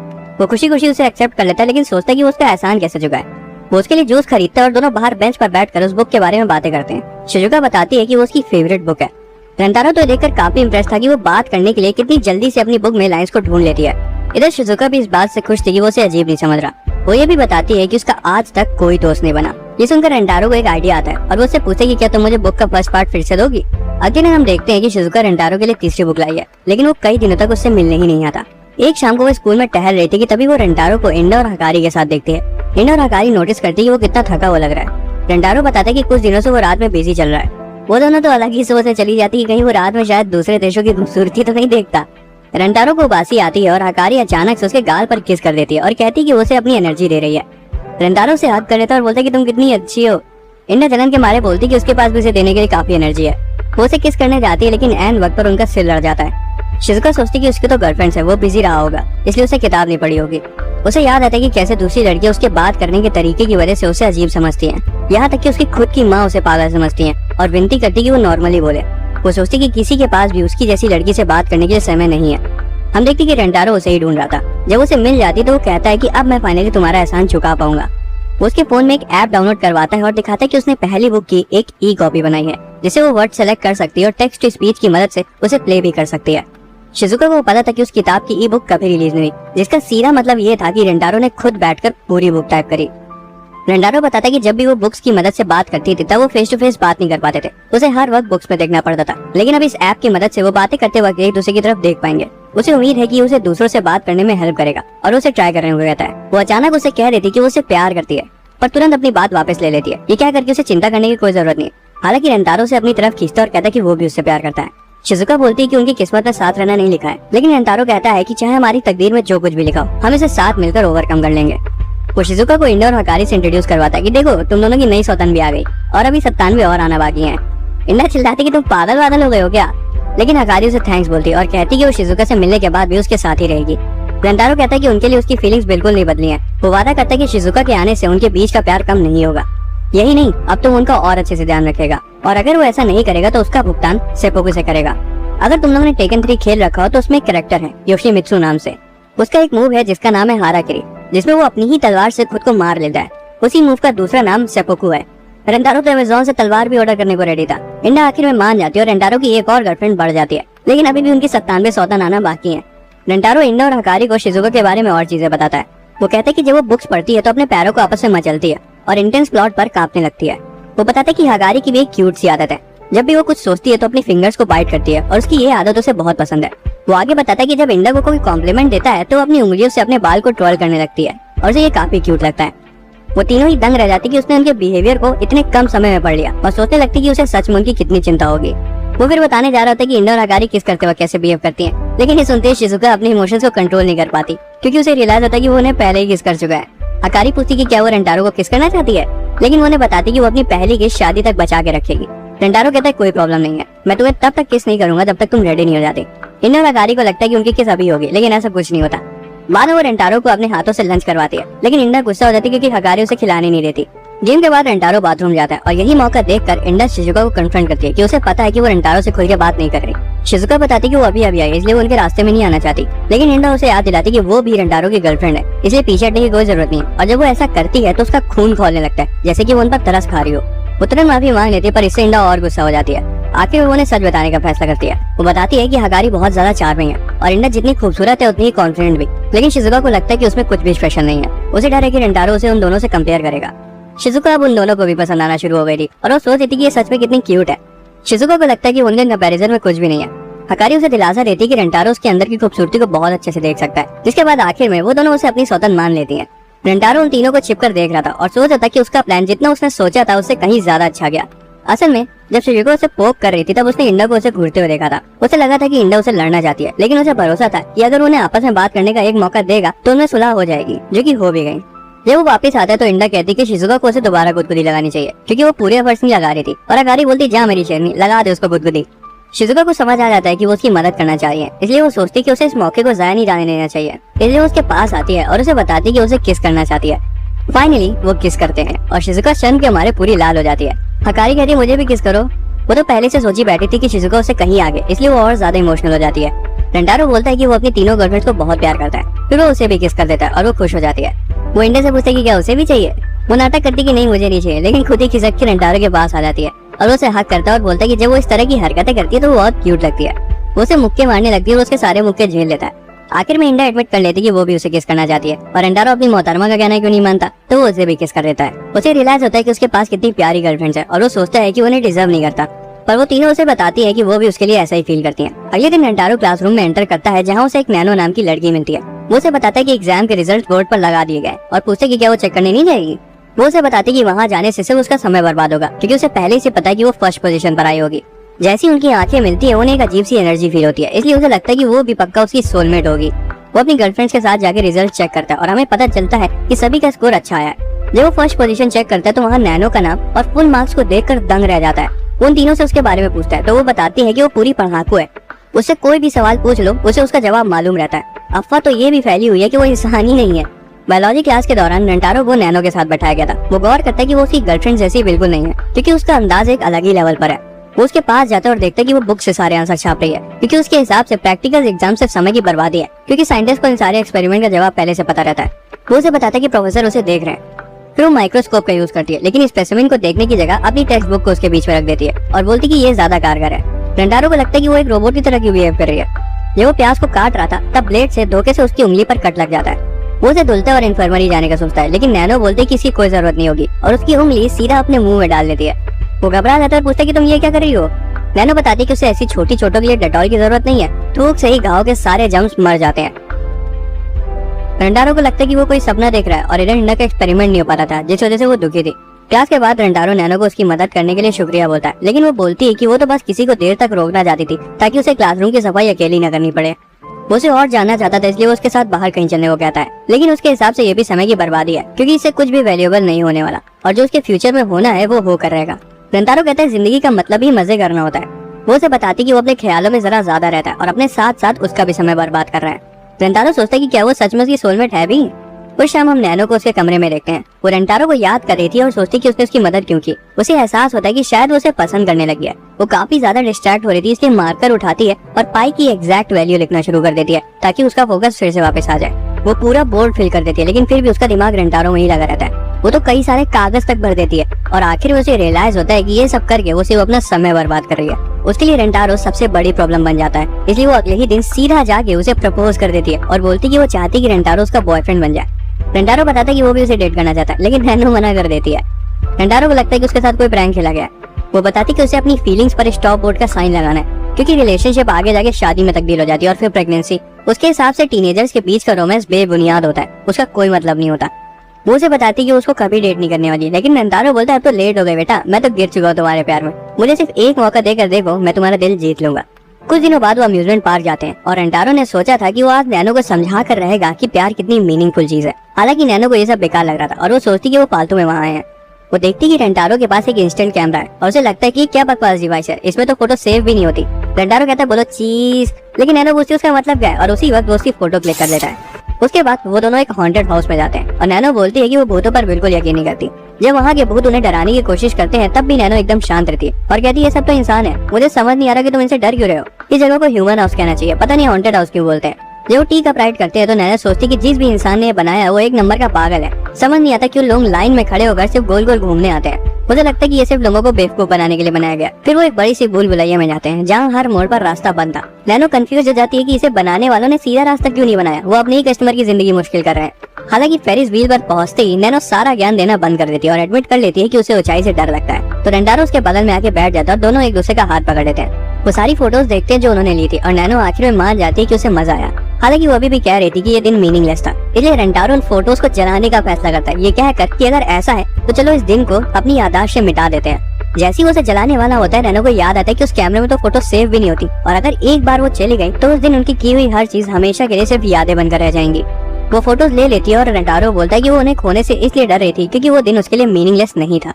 वो खुशी खुशी उसे एक्सेप्ट कर लेता है, लेकिन सोचता है कि वो उसका एहसान कैसे चुकाए। वो उसके लिए जूस खरीदता है और दोनों बाहर बेंच पर बैठकर उस बुक के बारे में बातें करते हैं। शिजुका बताती है कि वो उसकी फेवरेट बुक है। रेंटारो तो देखकर काफी इंप्रेस था कि वो बात करने के लिए कितनी जल्दी से अपनी बुक में लाइंस को ढूंढ लेती है। इधर शिजुका भी इस बात से खुश थी कि वो उसे अजीब नहीं समझ रहा। वो ये भी बताती है कि उसका आज तक कोई दोस्त नहीं बना। ये सुनकर रेंटारो को एक आइडिया आता है और वो उससे पूछते कि क्या तुम मुझे बुक का फर्स्ट पार्ट फिर से दोगी। अगले दिन हम देखते हैं कि शिजुका रेंटारो के लिए तीसरी बुक लाई है, लेकिन वो कई दिनों तक उससे मिलने ही नहीं आता। एक शाम को वो स्कूल में टहल रही थी कि तभी वो रेंटारो को इंडा और हकारी के साथ देखती है। इंडा और हकारी नोटिस करती है कि वो कितना थका हुआ लग रहा है। रेंटारो बताता है कि कुछ दिनों से वो रात में बिजी चल रहा है। वो दोनों तो अलग ही सोच से चली जाती है, कहीं वो रात में शायद दूसरे देशों की खूबसूरती तो नहीं देखता। रेंटारो को उबासी आती है और हकारी अचानक से उसके गाल पर किस कर देती है और कहती है कि वो उसे अपनी एनर्जी दे रही है। रेंटारो से हग कर लेता है और बोलता है कि तुम कितनी अच्छी हो। इंडा जलन के मारे बोलती कि उसके पास भी उसे देने के लिए काफी एनर्जी है। वो उसे किस करने जाती है, लेकिन एन वक्त पर उनका सिर लड़ जाता है। शिजुका सोचती कि उसकी तो गर्लफ्रेंड है, वो बिजी रहा होगा इसलिए उसे किताब नहीं पढ़ी होगी। उसे याद आता है कि कैसे दूसरी लड़कियां उसके बात करने के तरीके की वजह से उसे अजीब समझती हैं। यहाँ तक कि उसकी खुद की माँ उसे पागल समझती हैं और विनती करती कि वो नॉर्मली बोले। वो सोचती कि किसी के पास भी उसकी जैसी लड़की से बात करने के लिए समय नहीं है। हम देखते कि रेंटारो उसे ही ढूंढ रहा था। जब उसे मिल जाती तो वो कहता है कि अब मैं फाइनली तुम्हारा एहसान चुका पाऊंगा। वो उसके फोन में एक ऐप डाउनलोड करवाता है और दिखाता है कि उसने पहली बुक की एक ई कॉपी बनाई है जिसे वो वर्ड सेलेक्ट कर सकती है और टेक्स्ट टू स्पीच की मदद से उसे प्ले भी कर सकती है। शिजुका को पता था कि उस किताब की ई बुक कभी रिलीज नहीं हुई, जिसका सीधा मतलब ये था कि रेंटारो ने खुद बैठकर पूरी बुक टाइप करी। रेंटारो बताता है कि जब भी वो बुक्स की मदद से बात करती थी तब वो फेस टू फेस बात नहीं कर पाते थे, उसे हर वक्त बुक्स में देखना पड़ता था। लेकिन अब इस ऐप की मदद से वो बातें करते वक्त एक दूसरे की तरफ देख पाएंगे। उसे उम्मीद है कि उसे दूसरों से बात करने में हेल्प करेगा और उसे ट्राई करने को कहता है। वो अचानक उसे कह देती कि वो उसे प्यार करती है, पर तुरंत अपनी बात वापस ले लेती है। ये क्या करके उसे चिंता करने की कोई जरूरत नहीं। हालांकि रेंटारो से अपनी तरफ खींचता और कहता है कि वो भी उससे प्यार करता है। शिजुका बोलती है कि उनकी किस्मत में साथ रहना नहीं लिखा है, लेकिन रेंटारो कहता है कि चाहे हमारी तकदीर में जो कुछ भी लिखा हो हम इसे साथ मिलकर ओवरकम कर लेंगे। वो शिजुका को इंडा और हकारी से इंट्रोड्यूस करवाता है कि देखो तुम दोनों की नई सौतन भी आ गई और अभी 97 और आना बाकी है। इंडा चिल्लाती कि तुम पागल वागल हो गए हो क्या, लेकिन हकारी उसे थैंक्स बोलती है और कहती कि वो शिजुका से मिलने के बाद भी उसके साथ ही रहेगी। रेंटारो कहता है कि उनके लिए उसकी फीलिंग्स बिल्कुल नहीं बदली हैं। वो वादा करता है कि शिजुका के आने से उनके बीच का प्यार कम नहीं होगा। यही नहीं, अब तो उनका और अच्छे से ध्यान रखेगा और अगर वो ऐसा नहीं करेगा तो उसका भुगतान सेपोकू से करेगा। अगर तुम लोगों ने टेकन 3 खेल रखा हो तो उसमें एक कैरेक्टर है योशिमित्सु नाम से। उसका एक मूव है जिसका नाम है हाराकिरी, जिसमें वो अपनी ही तलवार से खुद को मार लेता है। उसी मूव का दूसरा नाम सेपोकू है। रेंटारो तो अमेज़न से तलवार भी ऑर्डर करने को रेडी था। इंडा आखिर में मान जाती है और रेंटारो की एक और गर्लफ्रेंड बढ़ जाती है, लेकिन अभी भी उनकी 97 सौतन आना बाकी है। रेंटारो इंडा और हकारी को शिजुका के बारे में और चीजें बताता है। वो कहते हैं कि जब वो बुक्स पढ़ती है तो अपने पैरों को आपस में मचलती है और इंटेंस प्लॉट पर कांपने लगती है। वो बताता है कि हगारी की भी एक क्यूट सी आदत है, जब भी वो कुछ सोचती है तो अपनी फिंगर्स को बाइट करती है और उसकी ये आदत उसे बहुत पसंद है। वो आगे बताता है कि जब इंडा को कोई कॉम्प्लीमेंट देता है तो वो अपनी उंगलियों से अपने बाल को ट्रोल करने लगती है और उसे ये काफी क्यूट लगता है। वो तीनों ही दंग रह जाती कि उसने उनके बिहेवियर को इतने कम समय में पढ़ लिया और सोचने लगती कि उसे सच में उनकी कितनी चिंता होगी। वो फिर बताने जा रहा होता है कि इंडा और हगारी किस करते वक्त कैसे बिहेव करती हैं, लेकिन ये सुनते शिजुका अपने इमोशंस को कंट्रोल नहीं कर पाती क्योंकि उसे रियलाइज होता है कि वो उन्हें पहले ही किस कर चुका है। हगारी पूछती कि क्या वो रेंटारो को किस करना चाहती है, लेकिन वो उन्हें बताती कि वो अपनी पहली किस शादी तक बचा के रखेगी। रेंटारो कहता है कोई प्रॉब्लम नहीं है, मैं तुम्हें तब तक किस नहीं करूंगा जब तक तुम रेडी नहीं हो जाती। इंडा और हगारी को लगता है कि उनकी किस अभी होगी, लेकिन ऐसा कुछ नहीं होता। बाद में वो रेंटारो को अपने हाथों से लंच करवाती है, लेकिन इंडा गुस्सा हो जाती है क्योंकि हगारी उसे खिलाने नहीं देती। गेम के बाद रेंटारो बाथरूम जाता है और यही मौका देखकर इंडा शिजुका को कन्फ्रंट करती है कि उसे पता है कि वो रेंटारो से खुल के बात नहीं कर रही। शिजुका बताती कि वो अभी आई है, इसलिए वो उनके रास्ते में नहीं आना चाहती, लेकिन इंडा उसे याद दिलाती कि वो भी रेंटारो की गर्लफ्रेंड है, इसलिए पीछे हटने की कोई जरूरत नहीं है। और जब वो ऐसा करती है तो उसका खून खौलने लगता है, जैसे कि वो उन पर तरस खा रही हो। वो तुरंत माफी मांग लेती है, पर इससे इंडा और गुस्सा हो जाती है। आखिर वो उन्हें सच बताने का फैसला करती है। वो बताती है कि हगारी बहुत ज्यादा चार्मिंग है और इंडा जितनी खूबसूरत है उतनी ही कॉन्फिडेंट भी, लेकिन शिजुका को लगता है कि उसमें कुछ भी स्पेशल नहीं है। उसे डर है कि रेंटारो उसे उन दोनों से कंपेयर करेगा। शिजुका अब उन दोनों को भी पसंद आना शुरू हो गई थी और वो सोच रही थी कि ये सच में कितनी क्यूट है। शिजुका को लगता है कि उनके कंपैरिजन में कुछ भी नहीं है। हगारी उसे दिलासा देती है कि रेंटारो उसके अंदर की खूबसूरती को बहुत अच्छे से देख सकता है, जिसके बाद आखिर में वो दोनों उसे अपनी सौतन मान लेती हैं। रेंटारो उन तीनों को छिपकर देख रहा था और सोच रहा था कि उसका प्लान जितना उसने सोचा था उससे कहीं ज्यादा अच्छा गया। असल में जब शिजुका उसे पोक कर रही थी तब उसने इंडा को उसे घूरते हुए देखा था। उसे लगा था कि इंडा उसे लड़ना चाहती है, लेकिन उसे भरोसा था कि अगर उन्हें आपस में बात करने का एक मौका देगा तो उनमें सुलह हो जाएगी, जो कि हो भी गई। जब वो वापस आता है तो इंडा कहती कि शिजुका को उसे दोबारा गुदगुदी लगानी चाहिए क्योंकि वो पूरे एफर्ट्स नहीं लगा रही थी, और हगारी बोलती जा मेरी शेरनी लगा दे उसको गुदगुदी। शिजुका को समझ आ जाता है कि वो उसकी मदद करना चाहिए, इसलिए वो सोचती कि उसे इस मौके को जाया नहीं जाने देना चाहिए, इसलिए वो उसके पास आती है और उसे बताती कि उसे किस करना चाहती है। फाइनली वो किस करते हैं और शिजुका शर्म के हमारे पूरी लाल हो जाती है। हगारी कहती है मुझे भी किस करो। वो तो पहले से सोची बैठी थी कि शिजुका उससे कहीं आगे, इसलिए वो और ज्यादा इमोशनल हो जाती है। रेंटारो बोलता है कि वो अपनी तीनों गर्लफ्रेंड्स को बहुत प्यार करता है, फिर वो उसे भी किस कर देता है और वो खुश हो जाती है। वो इंडा से पूछता है कि क्या उसे भी चाहिए। वो नाटक करती कि नहीं मुझे नहीं चाहिए, लेकिन खुद ही खिसक के रेंटारो के पास आ जाती है और उसे हक करता है और बोलता है कि जब वो इस तरह की हरकतें करती है तो वो बहुत क्यूट लगती है। वो उसे मुक्के मारने लगती है और उसके सारे मुक्के झेल लेता है। आखिर में इंडा एडमिट कर लेती है कि वो भी उसे किस करना चाहती है, और रेंटारो अपनी मोहतरमा का कहना क्यों नहीं मानता तो वो उसे भी किस कर देता है। उसे रियलाइज होता है कि उसके पास कितनी प्यारी गर्लफ्रेंड्स है और वो सोचता है कि उन्हें डिजर्व नहीं करता, पर वो तीनों उसे बताती है कि वो भी उसके लिए ऐसा ही फील करती हैं। अगले दिन रेंटारो क्लासरूम में एंटर करता है जहाँ उसे एक नैनो नाम की लड़की मिलती है। वो उसे बताता है कि एग्जाम के रिजल्ट बोर्ड पर लगा दिए गए और पूछते कि क्या वो चेक करने नहीं जाएगी। वो उसे बताती कि वहाँ जाने से सिर्फ उसका समय बर्बाद होगा क्योंकि उसे पहले ही से पता है कि वो फर्स्ट पोजीशन पर आई होगी। जैसी उनकी आंखें मिलती है उन्हें एक अजीब सी एनर्जी फील होती है, इसलिए उसे लगता है कि वो भी पक्का उसकी सोलमेट होगी। वो अपनी गर्लफ्रेंड्स के साथ जाकर रिजल्ट चेक करता है और हमें पता चलता है कि सभी का स्कोर अच्छा आया है। जब वो फर्स्ट पोजीशन चेक करता है तो वहाँ नैनो का नाम और फुल मार्क्स को देखकर दंग रह जाता है। वो उन तीनों से उसके बारे में पूछता है तो वो बताती है कि वो पूरी पढ़ाकू है, उससे कोई भी सवाल पूछ लो उसे उसका जवाब मालूम रहता है। अफवाह तो ये भी फैली हुई है कि वो इंसान ही नहीं है। बायोलॉजी क्लास के दौरान रेंटारो को नैनो के साथ बैठाया गया था। वो गौर करता है कि वो उसकी गर्लफ्रेंड जैसी बिल्कुल नहीं है क्योंकि उसका अंदाज एक अलग ही लेवल पर है। वो उसके पास जाता है और देखता है कि वो बुक से सारे आंसर छाप रही है क्योंकि उसके हिसाब से प्रैक्टिकल एग्जाम सिर्फ समय की बर्बादी है, क्योंकि साइंटिस्ट को इन सारे एक्सपेरिमेंट का जवाब पहले से पता रहता है। वो उसे बताता है कि प्रोफेसर उसे देख रहे हैं। फिर वो माइक्रोस्कोप का यूज करती है, लेकिन स्पेसिमेन को देखने की जगह अपनी टेक्स्ट बुक को उसके बीच में रख देती है और बोलती कि ये ज्यादा कारगर है। रेंटारो को लगता है कि वो एक रोबोट की तरह क्यों बिहेव कर रही है। जब वो प्याज को काट रहा था तब ब्लेड से धोखे से उसकी उंगली पर कट लग जाता है। वो उसे धुलता है और इन्फर्मरी जाने का सोचता है, लेकिन नैनो बोलते कि इसकी कोई जरूरत नहीं होगी और उसकी उंगली सीधा अपने मुंह में डाल देती है। वो घबरा जाता है और पूछता है कि तुम ये क्या कर रही हो। नैनो बताती है कि उसे ऐसी छोटी चोटों के लिए डेटॉल की जरूरत नहीं है, थूक से ही घाव के सारे जर्म्स मर जाते हैं। रेंटारो को लगता है कि वो कोई सपना देख रहा है और इंडा का एक्सपेरिमेंट नहीं हो पा रहा था, जिस वजह से वो दुखी थी। क्लास के बाद रेंटारो नैनो को उसकी मदद करने के लिए शुक्रिया बोलता है, लेकिन वो बोलती है कि वो तो बस किसी को देर तक रोकना चाहती थी ताकि उसे क्लासरूम की सफाई अकेली न करनी पड़े। वो उसे और जानना चाहता था, इसलिए वो उसके साथ बाहर कहीं चलने को कहता है, लेकिन उसके हिसाब से ये भी समय की बर्बादी है क्योंकि इससे कुछ भी वैल्यूएबल नहीं होने वाला और जो उसके फ्यूचर में होना है वो होकर रहेगा। रेंटारो कहता है जिंदगी का मतलब ही मजे करना होता है। वो उसे बताती कि वो अपने ख्यालों में जरा ज्यादा रहता है और अपने साथ साथ उसका भी समय बर्बाद कर रहा है। रेंटारो सोचता है कि क्या वो सच में उसकी सोलमेट है भी। उस शाम हम नैनो को उसके कमरे में देखते हैं। वो रेंटारो को याद कर रही थी और सोचती कि उसने उसकी मदद क्यों की। उसे एहसास होता है कि शायद वो उसे पसंद करने लगी है। वो काफी ज्यादा डिस्ट्रैक्ट हो रही थी, इसलिए मार्कर उठाती है और पाई की एग्जैक्ट वैल्यू लिखना शुरू कर देती है ताकि उसका फोकस फिर से वापस आ जाए। वो पूरा बोर्ड फिल कर देती है, लेकिन फिर भी उसका दिमाग रेंटारो में ही लगा रहता है। वो तो कई सारे कागज तक भर देती है और आखिर में उसे रियलाइज होता है कि ये सब करके वो सिर्फ अपना समय बर्बाद कर रही है। उसके लिए रेंटारो सबसे बड़ी प्रॉब्लम बन जाता है, इसलिए वो अगले ही दिन सीधा जाके उसे प्रपोज कर देती है और बोलती कि वो चाहती कि रेंटारो उसका बॉयफ्रेंड बन जाए। रेंटारो बताता है कि वो भी उसे डेट करना चाहता है, लेकिन नैनो मना कर देती है। रेंटारो को लगता है कि उसके साथ कोई प्रैंक खेला गया। वो बताती है कि उसे अपनी फीलिंग्स पर स्टॉप बोर्ड का साइन लगाना है, क्योंकि रिलेशनशिप आगे जाके शादी में तब्दील हो जाती है और फिर प्रेगनेंसी। उसके हिसाब से टीनेजर्स के बीच का रोमांस बेबुनियाद होता है, उसका कोई मतलब नहीं होता। वो उसे बताती है कि उसको कभी डेट नहीं करने वाली, लेकिन रेंटारो बोलता है अब तो लेट हो गए बेटा, मैं तो गिर चुका हूँ तुम्हारे प्यार में, मुझे सिर्फ एक मौका देकर देखो, मैं तुम्हारा दिल जीत लूंगा। कुछ दिनों बाद वो अम्यूजमेंट पार्क जाते हैं और रेंटारो ने सोचा था कि वो आज नैनो को समझा कर रहेगा कि प्यार कितनी मीनिंगफुल चीज है। हालांकि नैनो को ये सब बेकार लग रहा था और वो सोचती कि वो फालतू में वहाँ आए हैं। वो देखती कि रेंटारो के पास एक इंस्टेंट कैमरा है और उसे लगता है कि क्या बकवास डिवाइस है, इसमें तो फोटो सेव भी नहीं होती। रेंटारो कहता है बोलो चीज, लेकिन नैनो पूछती है उसका मतलब क्या है और उसी वक्त वो उसकी फोटो क्लिक कर लेता है। उसके बाद वो दोनों एक हॉन्टेड हाउस में जाते हैं और नैनो बोलती है कि वो भूतों पर बिल्कुल यकीन नहीं करती। जब वहाँ के भूत उन्हें डराने की कोशिश करते हैं तब भी नैनो एकदम शांत रहती है और कहती है ये सब तो इंसान है, मुझे समझ नहीं आ रहा कि तुम इनसे डर क्यों रहे हो। इस जगह को ह्यूमन हाउस कहना चाहिए, पता नहीं हॉन्टेड हाउस क्यों बोलते हैं। जब वो टी कप राइड करते हैं तो नैनो सोचती कि जिस भी इंसान ने बनाया वो एक नंबर का पागल है। समझ नहीं आता क्यों लोग लाइन में खड़े होकर सिर्फ गोल गोल घूमने आते हैं। मुझे लगता है कि ये सिर्फ लोगों को बेवकूफ बनाने के लिए बनाया गया। फिर वो एक बड़ी सी भूल भुलैया में जाते हैं जहाँ हर मोड़ पर रास्ता बंद था। नैनो कंफ्यूज हो जाती है कि इसे बनाने वालों ने सीधा रास्ता क्यों नहीं बनाया, वो अपने ही कस्टमर की जिंदगी मुश्किल कर रहे हैं। हालांकि फेरिस व्हील पर पहुंचते ही नैनो सारा ज्ञान देना बंद कर देती है और एडमिट कर लेती है कि उसे ऊंचाई से डर लगता है। तो रेंटारो उसके बगल में आके बैठ जाता है और दोनों एक दूसरे का हाथ पकड़ लेते हैं। वो सारी फोटोज देखते हैं जो उन्होंने ली थी और नैनो आखिर में मान जाती है कि उसे मजा आया। हालांकि वो अभी भी कह रही थी कि ये दिन मीनिंगलेस था, इसलिए रेंटारो उन फोटोज को जलाने का फैसला करता है। ये कहकर कि अगर ऐसा है तो चलो इस दिन को अपनी याददाश्त से मिटा देते हैं। जैसे ही वो उसे जलाने वाला होता है नैनो को याद आता है कि उस कैमरे में तो फोटो सेव भी नहीं होती और अगर एक बार वो चली गई तो उस दिन उनकी की हुई हर चीज हमेशा के लिए सिर्फ यादें बनकर रह जाएंगी। वो फोटोज ले लेती है और रेंटारो बोलता है कि वो उन्हें खोने से इसलिए डर रही थी क्योंकि वो दिन उसके लिए मीनिंगलेस नहीं था।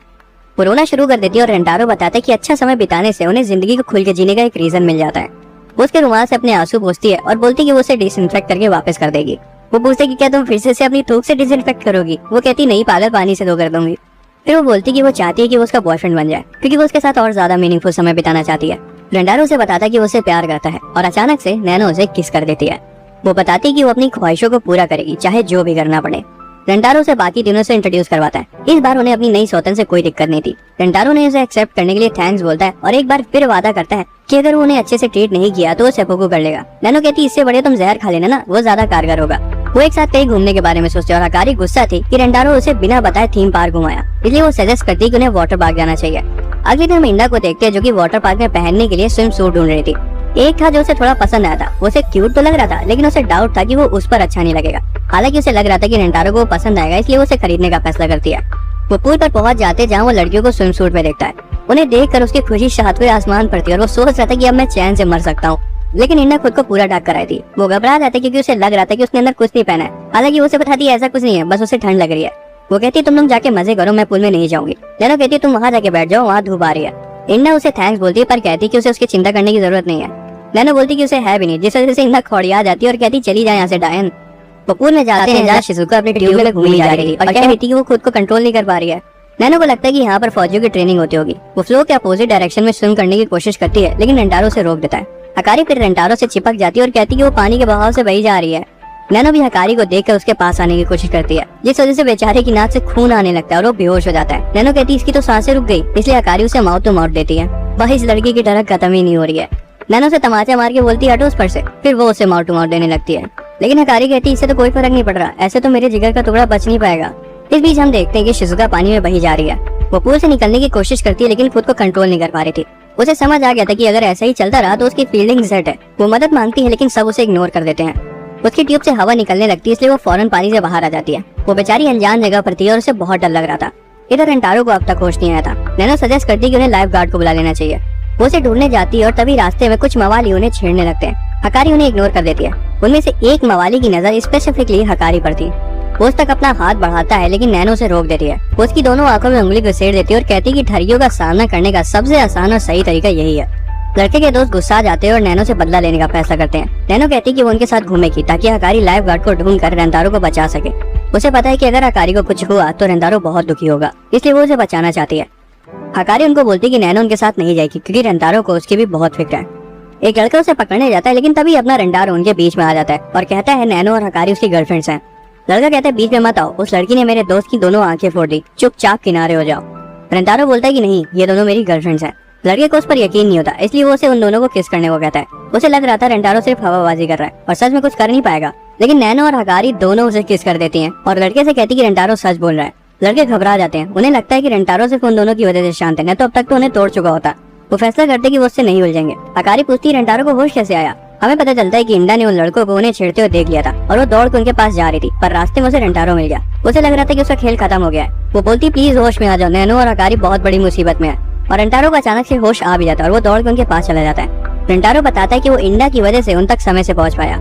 वो रोना शुरू कर देती है और रेंटारो बताता है कि अच्छा समय बिताने से उन्हें जिंदगी को खुल के जीने का एक रीजन मिल जाता है। वो उसके रुमाल से अपने आंसू पोंछती है और बोलती है कि वो उसे डिसइंफेक्ट करके वापस कर देगी। वो पूछते है कि क्या तुम फिर से अपनी थूक से डिसइंफेक्ट करोगी। वो कहती नहीं पागल, पानी से धो कर दूंगी। फिर वो बोलती कि वो चाहती है कि वो उसका बॉयफ्रेंड बन जाए क्योंकि वो उसके साथ और ज्यादा मीनिंगफुल समय बिताना चाहती है। रेंटारो उसे बताता है कि वो उसे प्यार करता है और अचानक से नैनो उसे किस कर देती है। वो बताती है कि वो अपनी ख्वाहिशों को पूरा करेगी चाहे जो भी करना पड़े। रेंटारो उसे बाकी तीनों से इंट्रोड्यूस करवाता है। इस बार उन्हें अपनी नई सौतन से कोई दिक्कत नहीं थी। रेंटारो ने उसे एक्सेप्ट करने के लिए थैंक्स बोलता है और एक बार फिर वादा करता है कि अगर वो उन्हें अच्छे से ट्रीट नहीं किया तो वो सेपोकू कर लेगा। नैनो कहती इससे बढ़िया तुम जहर खा लेना ना, वो ज्यादा कारगर होगा। वो एक साथ कहीं घूमने के बारे में सोचते और हकारी गुस्सा थी कि रेंटारो उसे बिना बताए थीम पार्क घुमाया, इसलिए वो सजेस्ट करती कि उन्हें वाटर पार्क जाना चाहिए। अगले दिन हम इंडा को देखते हैं जो कि वाटर पार्क में पहनने के लिए स्विम सूट ढूंढ रही थी। एक था जो उसे थोड़ा पसंद आया था, वो उसे क्यूट तो लग रहा था लेकिन उसे डाउट था कि वो उस पर अच्छा नहीं लगेगा। हालांकि उसे लग रहा था कि रेंटारो को वो पसंद आएगा, इसलिए वो उसे खरीदने का फैसला करती है। वो पूल पर पहुंच जाते जहाँ वो लड़कियों को स्विम सूट में देखता है। उन्हें देखकर उसकी खुशी सातवें आसमान पर थी और वो सोच रहा था कि अब मैं चैन से मर सकता हूँ। लेकिन इंडा खुद को पूरा ढक कर आई थी। वो घबरा जाते क्योंकि उसे लग रहा था कि उसने अंदर कुछ नहीं पहना है। हालांकि उसे बताती ऐसा कुछ नहीं है, बस उसे ठंड लग रही है। वो कहती तुम लोग जाके मजे करो, मैं पूल में नहीं जाऊंगी। नैनो कहती तुम वहाँ जाके बैठ जाओ, वहाँ धूप आ रही है। इंडा उसे थैंक्स बोलती है पर कहती कि उसे उसकी चिंता करने की जरूरत नहीं है। नैनो बोलती कि उसे है भी नहीं, जिस वजह से इंडा खौड़िया जाती है और कहती चली जाए यहाँ से डायन। वो पूल में जाते हैं जहाँ शिजुका अपने ट्यूब में घूमी जा रही थी और कह रही थी कि वो खुद को कंट्रोल नहीं कर पा रही है। नैनो को लगता है कि यहाँ पर फौजियों की ट्रेनिंग होती होगी। वो फ्लो के अपोजिट डायरेक्शन में स्विम करने की कोशिश करती है लेकिन रेंटारो से रोक देता है। हकारी फिर रेंटारो से चिपक जाती है और कहती है कि वो पानी के बहाव से बही जा रही है। नैनो भी हकारी को देखकर उसके पास आने की कोशिश करती है, जिस वजह से बेचारे की नाक से खून आने लगता है और वो बेहोश हो जाता है। नैनो कहती है इसकी तो सांसें रुक गई, इसलिए हकारी उसे माउथ टू माउथ देती है। वह इस लड़की की तरह खत्म ही नहीं हो रही है। नैनो से तमाचा मार के बोलती है हटो उस पर से, फिर वो उसे माउथ टू माउथ देने लगती है। लेकिन हकारी कहती है इससे तो कोई फर्क नहीं पड़ रहा, ऐसे तो मेरे जिगर का टुकड़ा बच नहीं पाएगा। इस बीच हम देखते हैं कि शिजुका पानी में बही जा रही है। वो पूल से निकलने की कोशिश करती है लेकिन खुद को कंट्रोल नहीं कर पा रही थी। उसे समझ आ गया था कि अगर ऐसा ही चलता रहा तो उसकी फील्डिंग सेट है। वो मदद मांगती है लेकिन सब उसे इग्नोर कर देते हैं। उसकी ट्यूब से हवा निकलने लगती है इसलिए वो फौरन पानी से बाहर आ जाती है। वो बेचारी अनजान जगह पर थी और उसे बहुत डर लग रहा था। इधर रेंटारो को अब तक होश नहीं आया था। नैनो सजेस्ट करती है कि उन्हें लाइफ गार्ड को बुला लेना चाहिए। वो उसे ढूंढने जाती है और तभी रास्ते में कुछ मवाली उन्हें छेड़ने लगते हैं। हकारी उन्हें इग्नोर कर देती है। उनमें से एक मवाली की नजर स्पेसिफिकली हकारी पर थी। वो उस तक अपना हाथ बढ़ाता है लेकिन नैनो से रोक देती है। वो उसकी दोनों आंखों में उंगली घुसेड़ देती है और कहती है कि ठगियों का सामना करने का सबसे आसान और सही तरीका यही है। लड़के के दोस्त गुस्सा जाते हैं और नैनो से बदला लेने का फैसला करते हैं। नैनो कहती है कि वो उनके साथ घूमेगी ताकि हकारी लाइफ गार्ड को ढूंढकर रेंटारो को बचा सके। उसे पता है कि अगर हकारी को कुछ हुआ तो रेंटारो बहुत दुखी होगा, इसलिए वो उसे बचाना चाहती है। हकारी उनको बोलती है कि नैनो उनके साथ नहीं जाएगी क्योंकि रेंटारो को उसकी भी बहुत फिक्र है। एक लड़का उसे पकड़ने जाता है लेकिन तभी अपना रेंटारो उनके बीच में आ जाता है और कहता है नैनो और हकारी उसकी गर्लफ्रेंड्स हैं। लड़का कहता है बीच में मत आओ, उस लड़की ने मेरे दोस्त की दोनों आंखें फोड़ दी, चुपचाप किनारे हो जाओ। रेंटारो बोलता है कि नहीं, ये दोनों मेरी गर्लफ्रेंड्स हैं। लड़के को उस पर यकीन नहीं होता इसलिए वो उसे उन दोनों को किस करने को कहता है। उसे लग रहा था रेंटारो सिर्फ हवाबाजी कर रहा है और सच में कुछ कर नहीं पाएगा। लेकिन नैनो और हकारी दोनों उसे किस कर देती हैं और लड़के से कहती कि रेंटारो सच बोल रहा है। लड़के घबरा जाते हैं, उन्हें लगता है कि रेंटारो सिर्फ उन दोनों की वजह से शांत है, नहीं तो अब तक तो उन्हें तोड़ चुका होता। वो फैसला करते कि वो उससे नहीं उलझेंगे। हकारी पूछती है रेंटारो को होश कैसे आया। हमें पता चलता है कि इंडा ने उन लड़कों को उन्हें छेड़ते हुए देख लिया था और वो दौड़ के उनके पास जा रही थी, पर रास्ते में उसे रेंटारो मिल गया। उसे लग रहा था कि उसका खेल खत्म हो गया है। वो बोलती प्लीज होश में आ जाओ, नैनो और हकारी बहुत बड़ी मुसीबत में है। और रेंटारो को अचानक से होश आ भी जाता है और वो दौड़ के उनके पास चला जाता है। रेंटारो बताता है कि वो इंडा की वजह से उन तक समय से पहुंच पाया।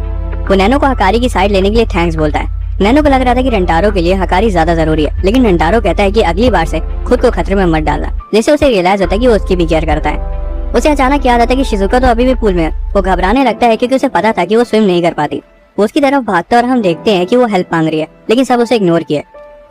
वो नैनो को हकारी की साइड लेने के लिए थैंक्स बोलता है। नैनो को लग रहा था कि रेंटारो के लिए हकारी ज्यादा जरूरी है, लेकिन रेंटारो कहता है कि अगली बार से खुद को खतरे में मत डालना, जिससे उसे रियलाइज होता है कि वो उसकी भी केयर करता है। उसे अचानक याद आता है कि शिजुका तो अभी भी पूल में है। वो घबराने लगता है क्योंकि उसे पता था कि वो स्विम नहीं कर पाती। वो उसकी तरफ भागता और हम देखते हैं कि वो हेल्प मांग रही है, लेकिन सब उसे इग्नोर किया।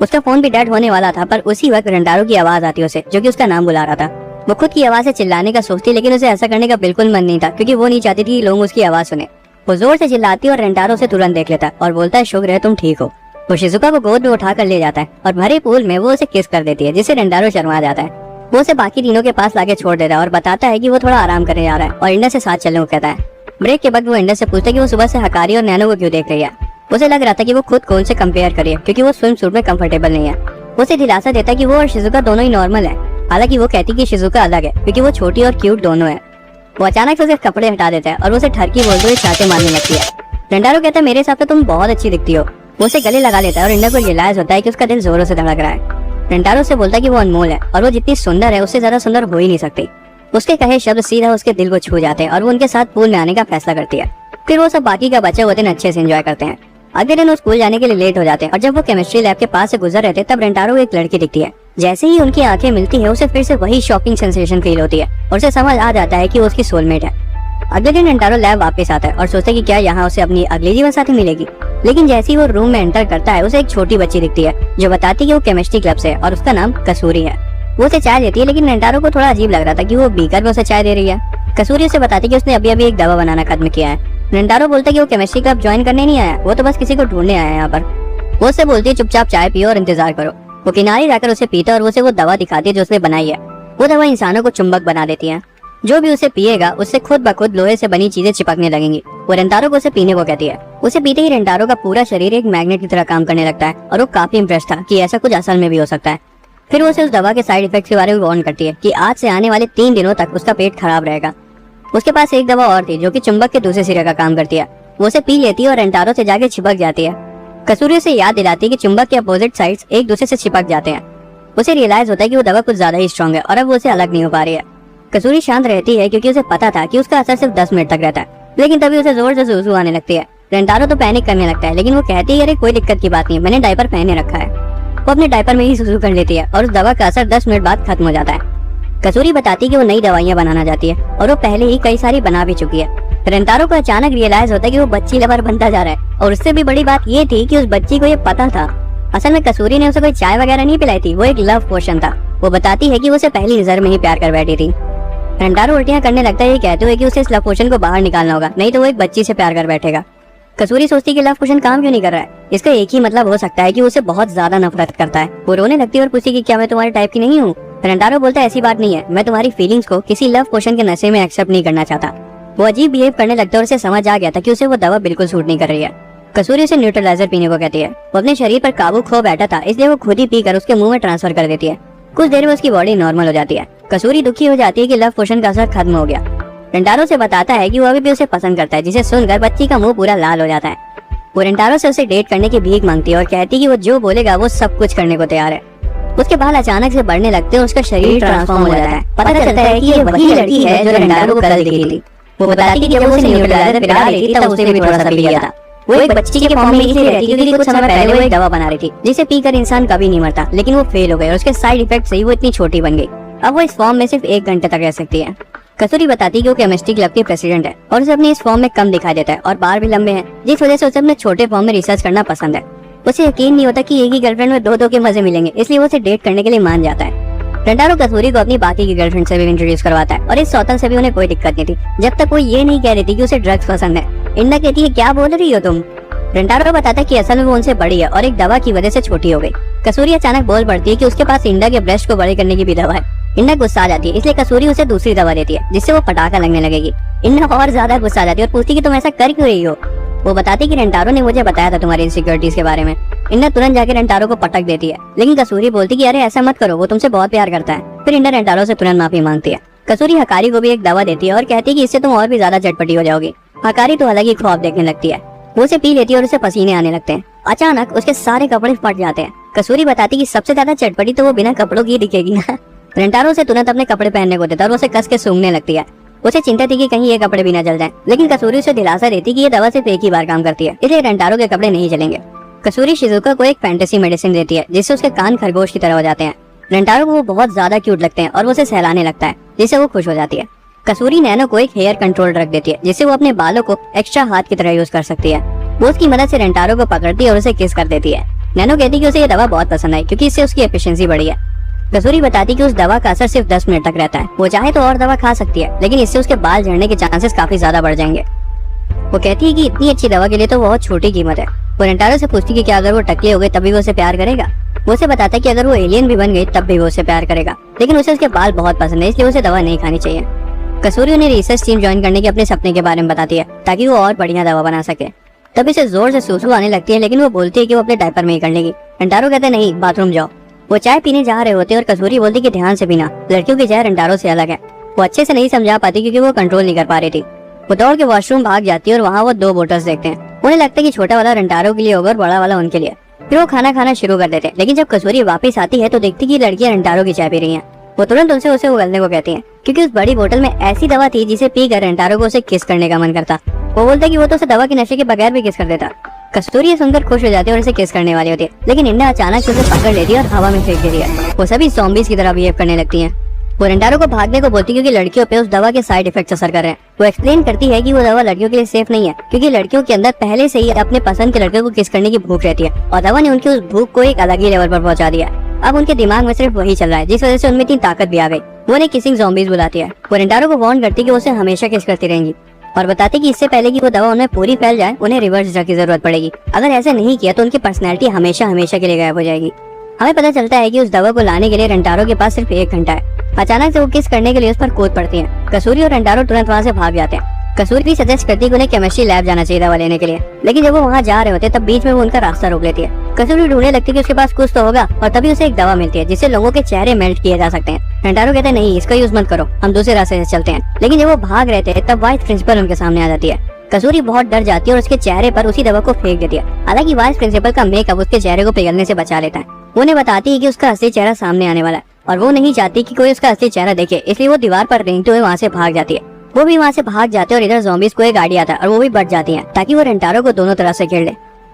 उसका फोन भी डेड होने वाला था, पर उसी वक्त रेंटारो की आवाज आती है उसे, जो कि उसका नाम बुला रहा था। वो खुद की आवाज से चिल्लाने का सोचती, लेकिन उसे ऐसा करने का बिल्कुल मन नहीं था, क्योंकि वो नहीं चाहती थी कि लोग उसकी आवाज सुने। वो जोर से चिल्लाती और रेंटारो उसे तुरंत देख लेता और बोलता है शुक्र है तुम ठीक हो। वो शिजुका को गोद में उठा कर ले जाता है और भरे पूल में वो उसे किस कर देती है, जिससे रेंटारो शर्मा जाता है। वो उसे बाकी तीनों के पास लाके छोड़ देता है और बताता है कि वो थोड़ा आराम करने जा रहा है और इंडा से साथ चलने को कहता है। ब्रेक के बाद वो इंडा से पूछता है कि वो सुबह से हकारी और नैनो को क्यों देख रही है। उसे लग रहा था कि वो खुद को उनसे कंपेयर करे, क्योंकि वो स्विम सूट में कंफर्टेबल नहीं है। वो उसे दिलासा देता है कि वो और शिजुका दोनों ही नॉर्मल है। हालांकि वो कहती कि शिजुका अलग है, क्योंकि वो छोटी और क्यूट दोनों है। वो अचानक से उसे कपड़े हटा देता है और उसे ठरकी बोलते हुए चाटे मारने लगती है। रेंटारो कहता है मेरे हिसाब से तुम बहुत अच्छी दिखती हो। वो उसे गले लगा लेता है और इंडा को रियलाइज होता है कि उसका दिल जोरों से धड़क रहा है। रेंटारो से बोलता है कि वो अनमोल है और वो जितनी सुंदर है उससे ज्यादा सुंदर हो ही नहीं सकती। उसके कहे शब्द सीधा उसके दिल को छू जाते हैं और वो उनके साथ पूल में आने का फैसला करती है। फिर वो सब बाकी का बचा हुआ दिन अच्छे से एंजॉय करते हैं। अगले दिन वो स्कूल जाने के लिए लेट हो जाते हैं और जब वो केमिस्ट्री लैब के पास से गुजर रहे थे तब रेंटारो को एक लड़की दिखती है। जैसे ही उनकी आंखें मिलती है उसे फिर से वही शॉकिंग सेंसेशन फील होती है और उसे समझ आ जाता है कि वो उसकी सोलमेट है। अगले दिन रेंटारो लैब वापस आता है और सोचता है कि क्या यहाँ उसे अपनी अगली जीवन साथी मिलेगी। लेकिन जैसे ही वो रूम में एंटर करता है उसे एक छोटी बच्ची दिखती है जो बताती है कि वो केमिस्ट्री क्लब से है और उसका नाम कसूरी है। वो उसे चाय देती है, लेकिन रेंटारो को थोड़ा अजीब लग रहा था कि वो बीकर में उसे चाय दे रही है। कसूरी उसे बताती है कि उसने अभी अभी एक दवा बनाना खत्म किया है। रेंटारो बोलता है कि वो केमिस्ट्री क्लब ज्वाइन करने नहीं आया, वो तो बस किसी को ढूंढने आया है यहाँ पर। वो उससे बोलती है चुपचाप चाय पियो और इंतजार करो। वो किनारे जाकर उसे पीता और उसे वो दवा दिखाती है जो उसने बनाई है। वो दवा इंसानों को चुंबक बना देती है। जो भी उसे पिएगा उससे खुद ब खुद लोहे से बनी चीजें चिपकने लगेंगी। वो रेंटारो को उसे पीने को कहती है। उसे पीते ही रेंटारो का पूरा शरीर एक मैग्नेट की तरह काम करने लगता है और वो काफी इंप्रेस था कि ऐसा कुछ असल में भी हो सकता है। फिर वो उसे उस दवा के साइड इफेक्ट के बारे में वार्न करती है कि आज से आने वाले 3 दिनों तक उसका पेट खराब रहेगा। उसके पास एक दवा और थी जो कि चुंबक के दूसरे सिरे का काम करती है। वो उसे पी लेती है और रेंटारो से जाके चिपक जाती है। कसूरी उसे याद दिलाती है कि चुंबक के अपोजिट साइड्स एक दूसरे से चिपक जाते हैं। उसे रियलाइज होता है कि वो दवा कुछ ज्यादा ही स्ट्रॉन्ग है और अब वो उसे अलग नहीं हो पा रही है। कसूरी शांत रहती है क्योंकि उसे पता था कि उसका असर सिर्फ 10 मिनट तक रहता है, लेकिन तभी उसे जोर से सुसु आने लगती है। रेंटारो तो पैनिक करने लगता है, लेकिन वो कहती है अरे कोई दिक्कत की बात नहीं, मैंने डायपर पहने रखा है। वो अपने डायपर में ही सुसु कर लेती है और उस दवा का असर 10 मिनट बाद खत्म हो जाता है। कसूरी बताती है कि वो नई दवाइयां बनाना चाहती है और वो पहले ही कई सारी बना भी चुकी है। रेंटारो को अचानक रियलाइज होता है कि वो बच्ची लवर बनता जा रहा है और उससे भी बड़ी बात ये थी कि उस बच्ची को ये पता था। असल में कसूरी ने उसे कोई चाय वगैरह नहीं पिलाई थी, वो एक लव पोशन था। वो बताती है कि वो उसे पहली नजर में ही प्यार कर बैठी थी। रेंटारो उल्टियां करने लगता है, ये कहते हुए कि उसे इस लव पोशन को बाहर निकालना होगा, नहीं तो वो एक बच्ची से प्यार कर बैठेगा। कसूरी सोचती है कि लव पोशन काम क्यों नहीं कर रहा है। इसका एक ही मतलब हो सकता है कि वो उसे बहुत ज्यादा नफरत करता है। वो रोने लगती है और पूछती कि क्या मैं तुम्हारे टाइप की नहीं हूँ। रेंटारो बोलता है ऐसी बात नहीं है, मैं तुम्हारी फीलिंग्स को किसी लव पोशन के नशे में एक्सेप्ट नहीं करना चाहता। वो अजीब बिहेव करने लगता है और उसे समझ आ गया था कि उसे वो दवा बिल्कुल सूट नहीं कर रही है। कसूरी उसे न्यूट्रलाइजर पीने को कहती है। वो अपने शरीर पर काबू खो बैठा था, इसलिए वो खुद ही पीकर उसके मुंह में ट्रांसफर कर देती है। कुछ देर में उसकी बॉडी नॉर्मल हो जाती है। कसूरी दुखी हो जाती है कि लव पोशन का असर खत्म हो गया। रेंटारो से बताता है कि वो अभी भी उसे पसंद करता है, जिसे सुनकर बच्ची का मुंह पूरा लाल हो जाता है। वो रेंटारो से उसे डेट करने की भीख मांगती है और कहती है कि वो जो बोलेगा वो सब कुछ करने को तैयार है। उसके बाल अचानक से बढ़ने लगते हैं और उसका शरीर ट्रांसफॉर्म हो जाता है। पता चलता है कि ये वही लड़की है जो रेंटारो को कल दिखी थी। वो बताती है कि जब वो उसे न्यूट्रलाइजर पिला रही थी तब उसे भी थोड़ा सा पी लिया था। वो एक बच्ची के फॉर्म में इसलिए रहती क्योंकि कुछ समय पहले वो एक दवा बना रही थी जिसे पीकर इंसान कभी नहीं मरता, लेकिन वो फेल हो गई और उसके साइड इफेक्ट से ही वो इतनी छोटी बन गई। अब वो इस फॉर्म में सिर्फ 1 घंटे तक रह सकती है। कसूरी बताती है कि वो केमिस्ट्री क्लब की प्रेसिडेंट है और उसे अपने इस फॉर्म में कम दिखाई देता है और बाल भी लंबे हैं, जिस वजह से उसे अपने छोटे फॉर्म में रिसर्च करना पसंद है। उसे यकीन नहीं होता कि एक ही गर्लफ्रेंड में 2-2 के मजे मिलेंगे, इसलिए वो उसे डेट करने के लिए मान जाता है। रेंटारो कसूरी को अपनी बाकी की गर्लफ्रेंड से भी इंट्रोड्यूस करवाता है और इस सौतन से भी उन्हें कोई दिक्कत नहीं थी, जब तक वो ये नहीं कह रही थी कि उसे ड्रग्स पसंद है। इंडा कहती है क्या बोल रही हो तुम। रेंटारो बताता है कि असल में वो उनसे बड़ी है और एक दवा की वजह से छोटी हो गई। कसूरी अचानक बोल पड़ती है कि उसके पास इंडा के ब्रेस्ट को बड़े करने की भी दवा है। इंडा गुस्सा आ जाती है, इसलिए कसूरी उसे दूसरी दवा देती है जिससे वो पटाखा लगने लगेगी। इंडा और ज्यादा गुस्सा आ जाती है और पूछती है कि तुम ऐसा कर क्यों रही हो। वो बताती कि रेंटारो ने मुझे बताया था तुम्हारी इनसिक्योरिटीज के बारे में। इंडा तुरंत जाके रेंटारो को पटक देती है, लेकिन कसूरी बोलती कि अरे ऐसा मत करो, वो तुमसे बहुत प्यार करता है। फिर इंडा रेंटारो से तुरंत माफी मांगती है। कसूरी हकारी को भी एक दवा देती है और कहती है कि इससे तुम और भी ज्यादा चटपटी हो जाओगी। हकारी तो अलग ही ख्वाब देखने लगती है। वो उसे पी लेती है और उसे पसीने आने लगते हैं। अचानक उसके सारे कपड़े फट जाते हैं। कसूरी बताती कि सबसे ज्यादा चटपटी तो वो बिना कपड़ों की दिखेगी ना। रेंटारो से तुरंत अपने कपड़े पहनने को देता है और उसे कस के सूंघने लगती है। उसे चिंता थी कि कहीं ये कपड़े भी ना जल जाएं, लेकिन कसूरी उसे दिलासा देती कि ये दवा सिर्फ एक ही बार काम करती है, इसलिए रेंटारो के कपड़े नहीं जलेंगे। कसूरी शिजुका को एक फैंटेसी मेडिसिन देती है जिससे उसके कान खरगोश की तरह हो जाते हैं। रेंटारो को वो बहुत ज्यादा क्यूट लगते हैं और वो उसे सहलाने लगता है, जिससे वो खुश हो जाती है। कसूरी नैनो को एक हेयर कंट्रोल रख देती है जिससे वो अपने बालों को एक्स्ट्रा हाथ की तरह यूज कर सकती है। वो उसकी मदद से रेंटारो को पकड़ती है और उसे किस कर देती है। नैनो कहती कि उसे ये दवा बहुत पसंद आई क्योंकि इससे उसकी एफिशिएंसी बढ़ी है। कसूरी बताती कि उस दवा का असर सिर्फ 10 मिनट तक रहता है। वो चाहे तो और दवा खा सकती है, लेकिन इससे उसके बाल झड़ने के चांसेस काफी ज्यादा बढ़ जाएंगे। वो कहती है कि इतनी अच्छी दवा के लिए तो बहुत छोटी कीमत है। वो रेंटारो से पूछती कि क्या अगर वो टकले हो गए तभी वो उसे प्यार करेगा। वो उसे बताता है कि अगर वो एलियन भी बन गई तब भी वो उसे प्यार करेगा, लेकिन उसे उसके बाल बहुत पसंद है, इसलिए उसे दवा नहीं खानी चाहिए। कसूरी उन्हें रिसर्च टीम ज्वाइन करने के अपने सपने के बारे में बताती है ताकि वो और बढ़िया दवा बना सके। तब इसे जोर से सूसू आने लगती है, लेकिन वो बोलती है कि वो अपने डायपर में ही कर लेगी। रेंटारो कहते नहीं, बाथरूम जाओ। वो चाय पीने जा रहे होते हैं और कसूरी बोलती कि ध्यान से पीना, लड़कियों की चाय रेंटारो से अलग है। वो अच्छे से नहीं समझा पाती क्योंकि वो कंट्रोल नहीं कर पा रही थी। वो दौड़ के वॉशरूम भाग जाती है और वहाँ वो 2 बोटल्स देखते हैं। उन्हें लगता है कि छोटा वाला रेंटारो के लिए होगा और बड़ा वाला उनके लिए। फिर वो खाना खाना शुरू कर देते हैं, लेकिन जब कसूरी वापस आती है तो देखती कि लड़कियां रेंटारो की चाय पी रही हैं। वो तुरंत उनसे उसे उगलने को कहती हैं, क्योंकि उस बड़ी बोतल में ऐसी दवा थी जिसे पीकर रेंटारो को उसे किस करने का मन करता। वो बोलते कि वो तो उसे दवा के नशे के बगैर भी किस कर देता। कस्तूरी ये सुनकर खुश हो जाती है और उसे किस करने वाली होती है, लेकिन इंडा अचानक से उसे पकड़ लेती है और हवा में फेंक देती है। वो सभी ज़ॉम्बीज़ की तरह बिहेव करने लगती हैं। वो रेंटारो को भागने को बोलती है क्योंकि लड़कियों पे उस दवा के साइड इफेक्ट्स असर कर रहे हैं। वो एक्सप्लेन करती है कि वो दवा लड़कियों के लिए सेफ नहीं है क्योंकि लड़कियों के अंदर पहले से ही अपने पसंद के लड़के को किस करने की भूख रहती है और दवा ने उनकी उस भूख को एक अलग ही लेवल पर पहुंचा दिया। अब उनके दिमाग में सिर्फ वही चल रहा है, जिस वजह से उनमें इतनी ताकत भी आ गई। वो उन्हें किसिंग ज़ॉम्बीज़ बुलाती है। वो रेंटारो को वार्न करती है कि वो उसे हमेशा किस करती रहेंगी और बताती कि इससे पहले कि वो दवा उन्हें पूरी फैल जाए उन्हें रिवर्स ड्रग की जरूरत पड़ेगी। अगर ऐसा नहीं किया तो उनकी पर्सनैलिटी हमेशा हमेशा के लिए गायब हो जाएगी। हमें पता चलता है कि उस दवा को लाने के लिए रेंटारो के पास सिर्फ 1 घंटा है। अचानक से वो किस करने के लिए उस पर कूद पड़ती हैं। कसूरी और रेंटारो तुरंत वहाँ से भाग जाते हैं। कसूरी भी सजेस्ट करती है कि उन्हें केमिस्ट्री लैब जाना चाहिए दवा लेने के लिए, लेकिन जब वो वहाँ जा रहे होते तब बीच में वो उनका रास्ता रोक लेती है। कसूरी ढूंढने लगती है कि उसके पास कुछ तो होगा और तभी उसे एक दवा मिलती है जिससे लोगों के चेहरे मेल्ट किए जा सकते हैं। रेंटारो कहते हैं नहीं, इसका यूज मत करो, हम दूसरे रास्ते से चलते हैं। लेकिन जब वो भाग रहे थे तब वाइस प्रिंसिपल उनके सामने आ जाती है। कसूरी बहुत डर जाती है और उसके चेहरे पर उसी दवा को फेंक देती है। हालांकि वाइस प्रिंसिपल का मेकअप उसके चेहरे को पिघलने से बचा लेता है। वो उन्हें बताती है कि उसका असली चेहरा सामने आने वाला है और वो नहीं चाहती कि कोई उसका असली चेहरा देखे, इसलिए वो दीवार पर रेंगते हुए वहाँ से भाग जाती है। वो भी वहाँ से भाग जाते हैं और इधर ज़ॉम्बीज़ को एक गाड़ी आता है और वो भी बढ़ जाती हैं ताकि वो रेंटारो को दोनों तरफ से घेर ले।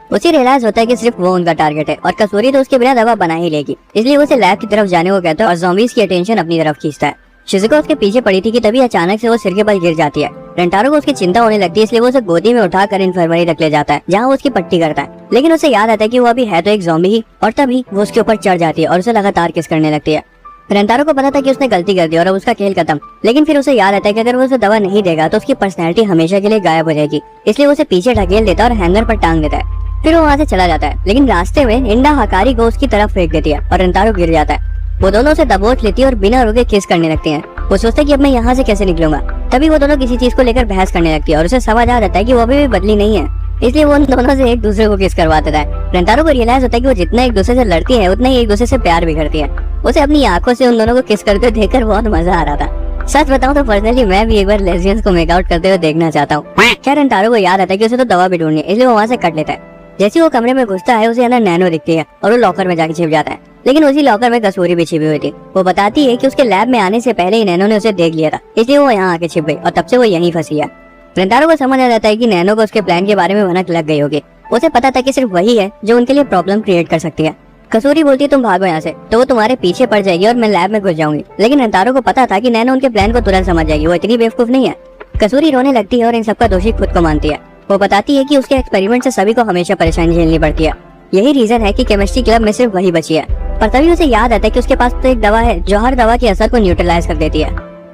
उसे रियलाइज होता है कि सिर्फ वो उनका टारगेट है और कसूरी तो उसके बिना दवा बना ही लेगी, इसलिए वो उसे लैब की तरफ जाने को कहता है और ज़ॉम्बीज़ की अटेंशन अपनी तरफ खींचता है। शिज़ुका उसके पीछे पड़ी थी कि तभी अचानक से वो सिर के बल गिर जाती है। रेंटारो को उसकी चिंता होने लगती है, इसलिए वो उसे गोदी में उठाकर इन्फर्मरी रख ले जाता है जहाँ वो उसकी पट्टी करता है। लेकिन उसे याद आता है कि वो अभी है तो एक ज़ॉम्बी ही, और तभी वो उसके ऊपर चढ़ जाती है और उसे लगातार किस करने लगती है। रेंटारो को पता था कि उसने गलती कर दी और अब उसका खेल खत्म, लेकिन फिर उसे याद आता है कि अगर वो उसे दवा नहीं देगा तो उसकी पर्सनैलिटी हमेशा के लिए गायब हो जाएगी, इसलिए वो उसे पीछे ढकेल देता है और हैंगर पर टांग देता है। फिर वो वहाँ से चला जाता है, लेकिन रास्ते में इंडा हकारी को उसकी तरफ फेंक देती है और रेंटारो गिर जाता है। वो दोनों उसे दबोच लेती है और बिना रुके किस करने लगती हैं। वो सोचते कि अब मैं यहाँ से कैसे निकलूंगा। तभी वो दोनों किसी चीज को लेकर बहस करने लगती है और उसे समझ आ जाता है कि वो अभी भी बदली नहीं है, इसलिए वो उन दोनों से एक दूसरे को किस करवा देता है। रेंटारो को रियलाइज होता है कि वो जितना एक दूसरे से लड़ती है उतना ही एक दूसरे से प्यार भी करती है। उसे अपनी आंखों से उन दोनों को किस करते देखकर बहुत मजा आ रहा था। सच बताऊं तो पर्सनली मैं भी एक बार लेस्बियंस को मेकआउट करते हुए देखना चाहता हूँ। क्या रेंटारो को याद आता है कि उसे तो दवा भी ढूंढनी है, इसलिए वो वहाँ से कट लेता है। जैसे वो कमरे में घुसता है उसे अंदर नैनो दिखती है और वो लॉकर में जाके छिप जाता है, लेकिन उसी लॉकर में कसूरी भी छिपी हुई थी। वो बताती है कि उसके लैब में आने से पहले ही नैनो ने उसे देख लिया था, इसलिए वो यहाँ आके छिप गई और तब से वो यहीं फंसी है। रेंटारो को समझ आ जाता है कि नैनो को उसके प्लान के बारे में भनक लग गई होगी। उसे पता था कि सिर्फ वही है जो उनके लिए प्रॉब्लम क्रिएट कर सकती है। कसूरी बोलती है तुम भागो यहाँ से, तो वो तुम्हारे पीछे पड़ जाएगी और मैं लैब में घुस जाऊंगी। लेकिन रेंटारो को पता था कि नैनो उनके प्लान को तुरंत समझ जाएगी, वो इतनी बेवकूफ नहीं है। कसूरी रोने लगती है और इन सबका दोषी खुद को मानती है। वो बताती है कि उसके एक्सपेरिमेंट से सभी को हमेशा परेशानी झेलनी पड़ती है, यही रीजन है कि केमिस्ट्री क्लब में सिर्फ वही बची है। पर तभी उसे याद आता है कि उसके पास तो एक दवा है जो हर दवा के असर को न्यूट्रलाइज कर देती है।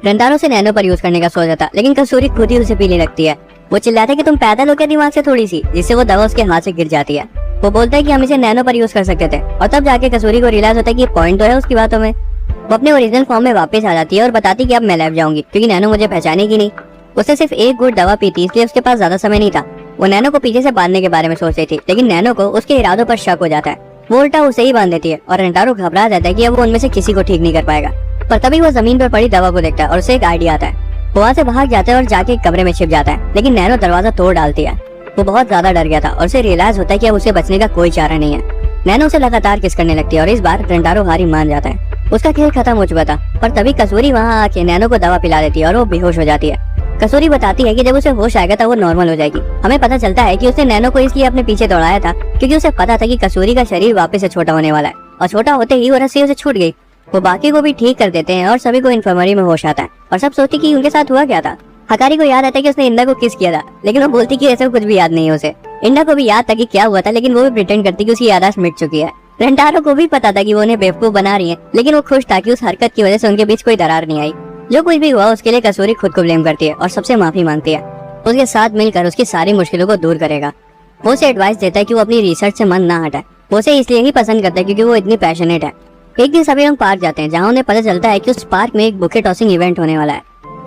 रेंटारो से नैनो पर यूज करने का सोचा था, लेकिन कसूरी खुद ही उसे पीने लगती है। वो चिल्लाता है कि तुम पैदल हो क्या दिमाग से थोड़ी सी, जिससे वो दवा उसके हाथ से गिर जाती है। वो बोलता है कि हम इसे नैनो पर यूज कर सकते थे, और तब जाके कसूरी को रियलाइज होता है कि पॉइंट तो है उसकी बातों में। वो अपने ओरिजिनल फॉर्म में वापस आ जाती है और बताती है कि अब मैं लैब जाऊंगी क्योंकि नैनो मुझे पहचानेगी नहीं। उसने सिर्फ एक गुड दवा पी थी, इसलिए उसके पास ज्यादा समय नहीं था। वो नैनो को पीछे से बांधने के बारे में सोच रही थी, लेकिन नैनो को उसके इरादों पर शक हो जाता है। वो उल्टा उसे ही बांध देती है और रेंटारो घबरा जाता है कि अब वो उनमें से किसी को ठीक नहीं कर पाएगा। पर तभी वो जमीन पर पड़ी दवा को देखता है और उसे एक आइडिया आता है। वो वहाँ से भाग जाता है और जाके एक कमरे में छिप जाता है, लेकिन नैनो दरवाजा तोड़ डालती है। वो बहुत ज्यादा डर गया था और उसे रियलाइज होता है कि अब उसे बचने का कोई चारा नहीं है। नैनो उसे लगातार किस करने लगती है और इस बार रेंटारो हारी मान जाता है। उसका खेल खत्म हो चुका था, पर तभी कसूरी वहाँ आके नैनो को दवा पिला देती है और वो बेहोश हो जाती है। कसूरी बताती है कि जब उसे होश आएगा तब वो नॉर्मल हो जाएगी। हमें पता चलता है कि उसने नैनो को इसलिए अपने पीछे दौड़ाया था क्योंकि उसे पता था कि कसूरी का शरीर वापस से छोटा होने वाला है, और छोटा होते ही वो रस्सी उसे छूट गई। वो बाकी को भी ठीक कर देते हैं और सभी को इन्फर्मरी में होश आता है और सब सोचती कि उनके साथ हुआ क्या था। हकारी को याद आता है कि उसने इंडा को किस किया था, लेकिन वो बोलती कि ऐसा कुछ भी याद नहीं है उसे। इंडा को भी याद था कि क्या हुआ था, लेकिन वो भी प्रिटेंड करती कि उसकी याददाश्त मिट चुकी है। रेंटारो को भी पता था कि वो उन्हें बेवकूफ बना रही है, लेकिन वो खुश था कि उस हरकत की वजह से उनके बीच कोई दरार नहीं आई। जो कुछ भी हुआ उसके लिए कसूरी खुद को ब्लेम करती है और सबसे माफी मांगती है। उसके साथ मिलकर उसकी सारी मुश्किलों को दूर करेगा। वो उसे एडवाइस देता है कि वो अपनी रिसर्च से मन ना हटाए। वो उसे इसलिए ही पसंद करता है क्योंकि वो इतनी पैशनेट है। एक दिन सभी लोग पार्क जाते हैं, जहाँ उन्हें पता चलता है कि उस पार्क में एक बुके टॉसिंग इवेंट होने वाला है।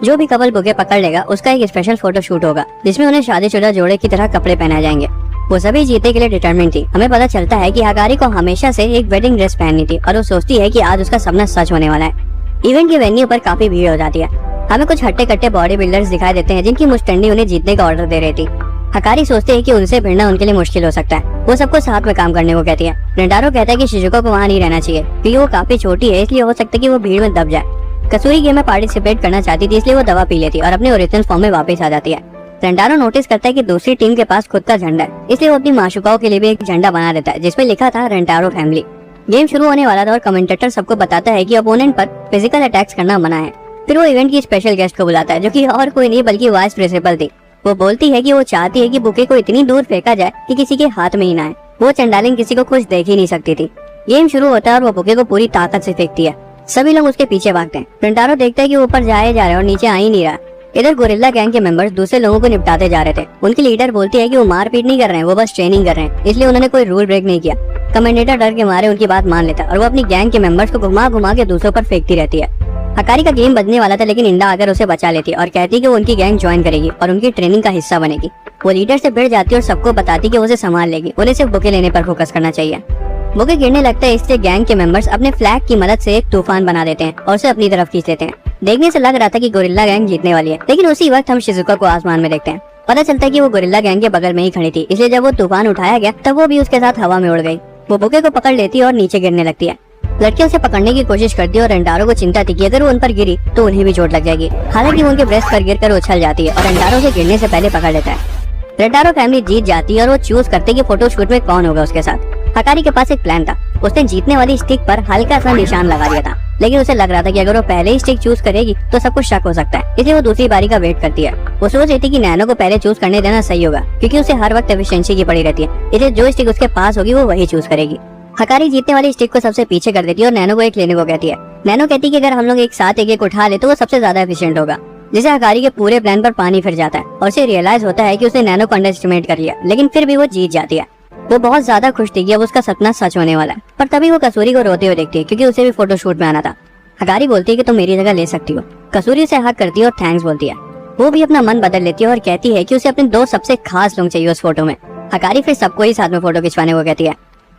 जो भी कपल बुके पकड़ लेगा उसका एक स्पेशल फोटो शूट होगा, जिसमें उन्हें शादीशुदा जोड़े की तरह कपड़े पहनाए जाएंगे। वो सभी जीतने के लिए डिटरमिन्ड थी। हमें पता चलता है कि हकारी को हमेशा से एक वेडिंग ड्रेस पहननी थी और वो सोचती है कि आज उसका सपना सच होने वाला है। इवेंट के वेन्यू पर काफी भीड़ हो जाती है। हमें कुछ हट्टे कट्टे बॉडी बिल्डर्स दिखाई देते हैं जिनकी मुस्टंडी उन्हें जीतने का ऑर्डर दे रही थी। हकारी सोचते है कि उनसे भिड़ना उनके लिए मुश्किल हो सकता है। वो सबको साथ में काम करने को कहती है। रेंटारो कहता है कि शिजुको को वहाँ नहीं रहना चाहिए क्योंकि वो काफी छोटी है, इसलिए हो सकता है कि वो भीड़ में दब जाए। कसूरी गेम में पार्टिसिपेट करना चाहती थी, इसलिए वो दवा पी लेती और अपने ओरिजिनल फॉर्म में वापस आ जाती है। रेंटारो नोटिस करता है कि दूसरी टीम के पास खुद का झंडा है, इसलिए वो अपनी माशुकाओं के लिए भी एक झंडा बना देता है जिसमें लिखा था रेंटारो फैमिली। गेम शुरू होने वाला था और कमेंटेटर सबको बताता है कि अपोनेंट पर फिजिकल अटैक्स करना मना है। फिर वो इवेंट की स्पेशल गेस्ट को बुलाता है, जो कि और कोई नहीं बल्कि वाइस प्रिंसिपल थी। वो बोलती है कि वो चाहती है कि बुके को इतनी दूर फेंका जाए कि किसी के हाथ में ही ना आए। वो चंडालिन किसी को कुछ देख ही नहीं सकती थी। गेम शुरू होता है और वो बुके को पूरी ताकत से फेंकती है। सभी लोग उसके पीछे भागते हैं। रेंटारो देखता है कि वो ऊपर जाए जा रहा है और नीचे आ ही नहीं रहा। इधर गोरिल्ला गैंग के मेंबर्स दूसरे लोगों को निपटाते जा रहे थे। उनकी लीडर बोलती है कि वो मारपीट नहीं कर रहे हैं, वो बस ट्रेनिंग कर रहे हैं, इसलिए उन्होंने कोई रूल ब्रेक नहीं किया। कमेंडेटर डर के मारे उनकी बात मान लेता और वो अपनी गैंग के मेंबर्स को घुमा घुमा के दूसरों पर फेंकती रहती है। हकारी का गेम बजने वाला था, लेकिन इंडा आकर उसे बचा लेती और कहती कि वो उनकी गैंग ज्वाइन करेगी और उनकी ट्रेनिंग का हिस्सा बनेगी। वो लीडर से भिड़ जाती और सबको बताती कि वो उसे संभाल लेगी, उन्हें सिर्फ बुके लेने पर फोकस करना चाहिए। बुके गिरने लगता है, इसलिए गैंग के मेंबर्स अपने फ्लैग की मदद से एक तूफान बना देते हैं और उसे अपनी तरफ खींच लेते हैं। देखने से लग रहा था कि गोरिल्ला गैंग जीतने वाली है, लेकिन उसी वक्त हम शिजुका को आसमान में देखते हैं। पता चलता है कि वो गोरिल्ला गैंग के बगल में ही खड़ी थी, इसलिए जब वो तूफान उठाया गया तब वो भी उसके साथ हवा में उड़ गई। वो बुके को पकड़ लेती है और नीचे गिरने लगती है। लड़की उसे पकड़ने की कोशिश करती है और रेंटारो को चिंता थी कि अगर वो उन पर गिरी तो उन्हें भी चोट लग जाएगी। हालांकि वो उनके ब्रेस्ट पर गिरकर उछल जाती है और रेंटारो से गिरने से पहले पकड़ लेता है। रेंटारो फैमिली जीत जाती है और वो चूज करते कि फोटो शूट में कौन होगा उसके साथ। हकारी के पास एक प्लान था। उसने जीतने वाली स्टिक पर हल्का सा निशान लगा दिया था, लेकिन उसे लग रहा था कि अगर वो पहले ही स्टिक चूज करेगी तो सब कुछ शक हो सकता है, इसलिए वो दूसरी बारी का वेट करती है। वो सोच रही थी कि नैनो को पहले चूज करने देना सही होगा क्योंकि उसे हर वक्त एफिशिएंसी की पड़ी रहती है, इसलिए जो स्टिक उसके पास होगी वो वही चूज करेगी। हकारी जीतने वाली स्टिक को सबसे पीछे कर देती है और नैनो को एक लेने को कहती है। नैनो कहती है कि अगर हम लोग एक साथ एक उठा ले तो वो सबसे ज्यादा एफिशिएंट होगा, जिसे हकारी के पूरे प्लान पर पानी फिर जाता है और उसे रियलाइज होता है कि उसने नैनो को अंडर एस्टिमेट कर लिया, लेकिन फिर भी वो जीत जाती है। वो बहुत ज्यादा खुश थी कि अब उसका सपना सच होने वाला है, पर तभी वो कसूरी को रोते हुए देखती है क्योंकि उसे भी फोटो शूट में आना था। हकारी बोलती है कि तुम मेरी जगह ले सकती हो। कसूरी उसे हक करती है और थैंक्स बोलती है। वो भी अपना मन बदल लेती है और कहती है कि उसे अपने 2 सबसे खास लोग चाहिए उस फोटो में। हकारी फिर सबको ही साथ में फोटो खिंचवाने को कहती है।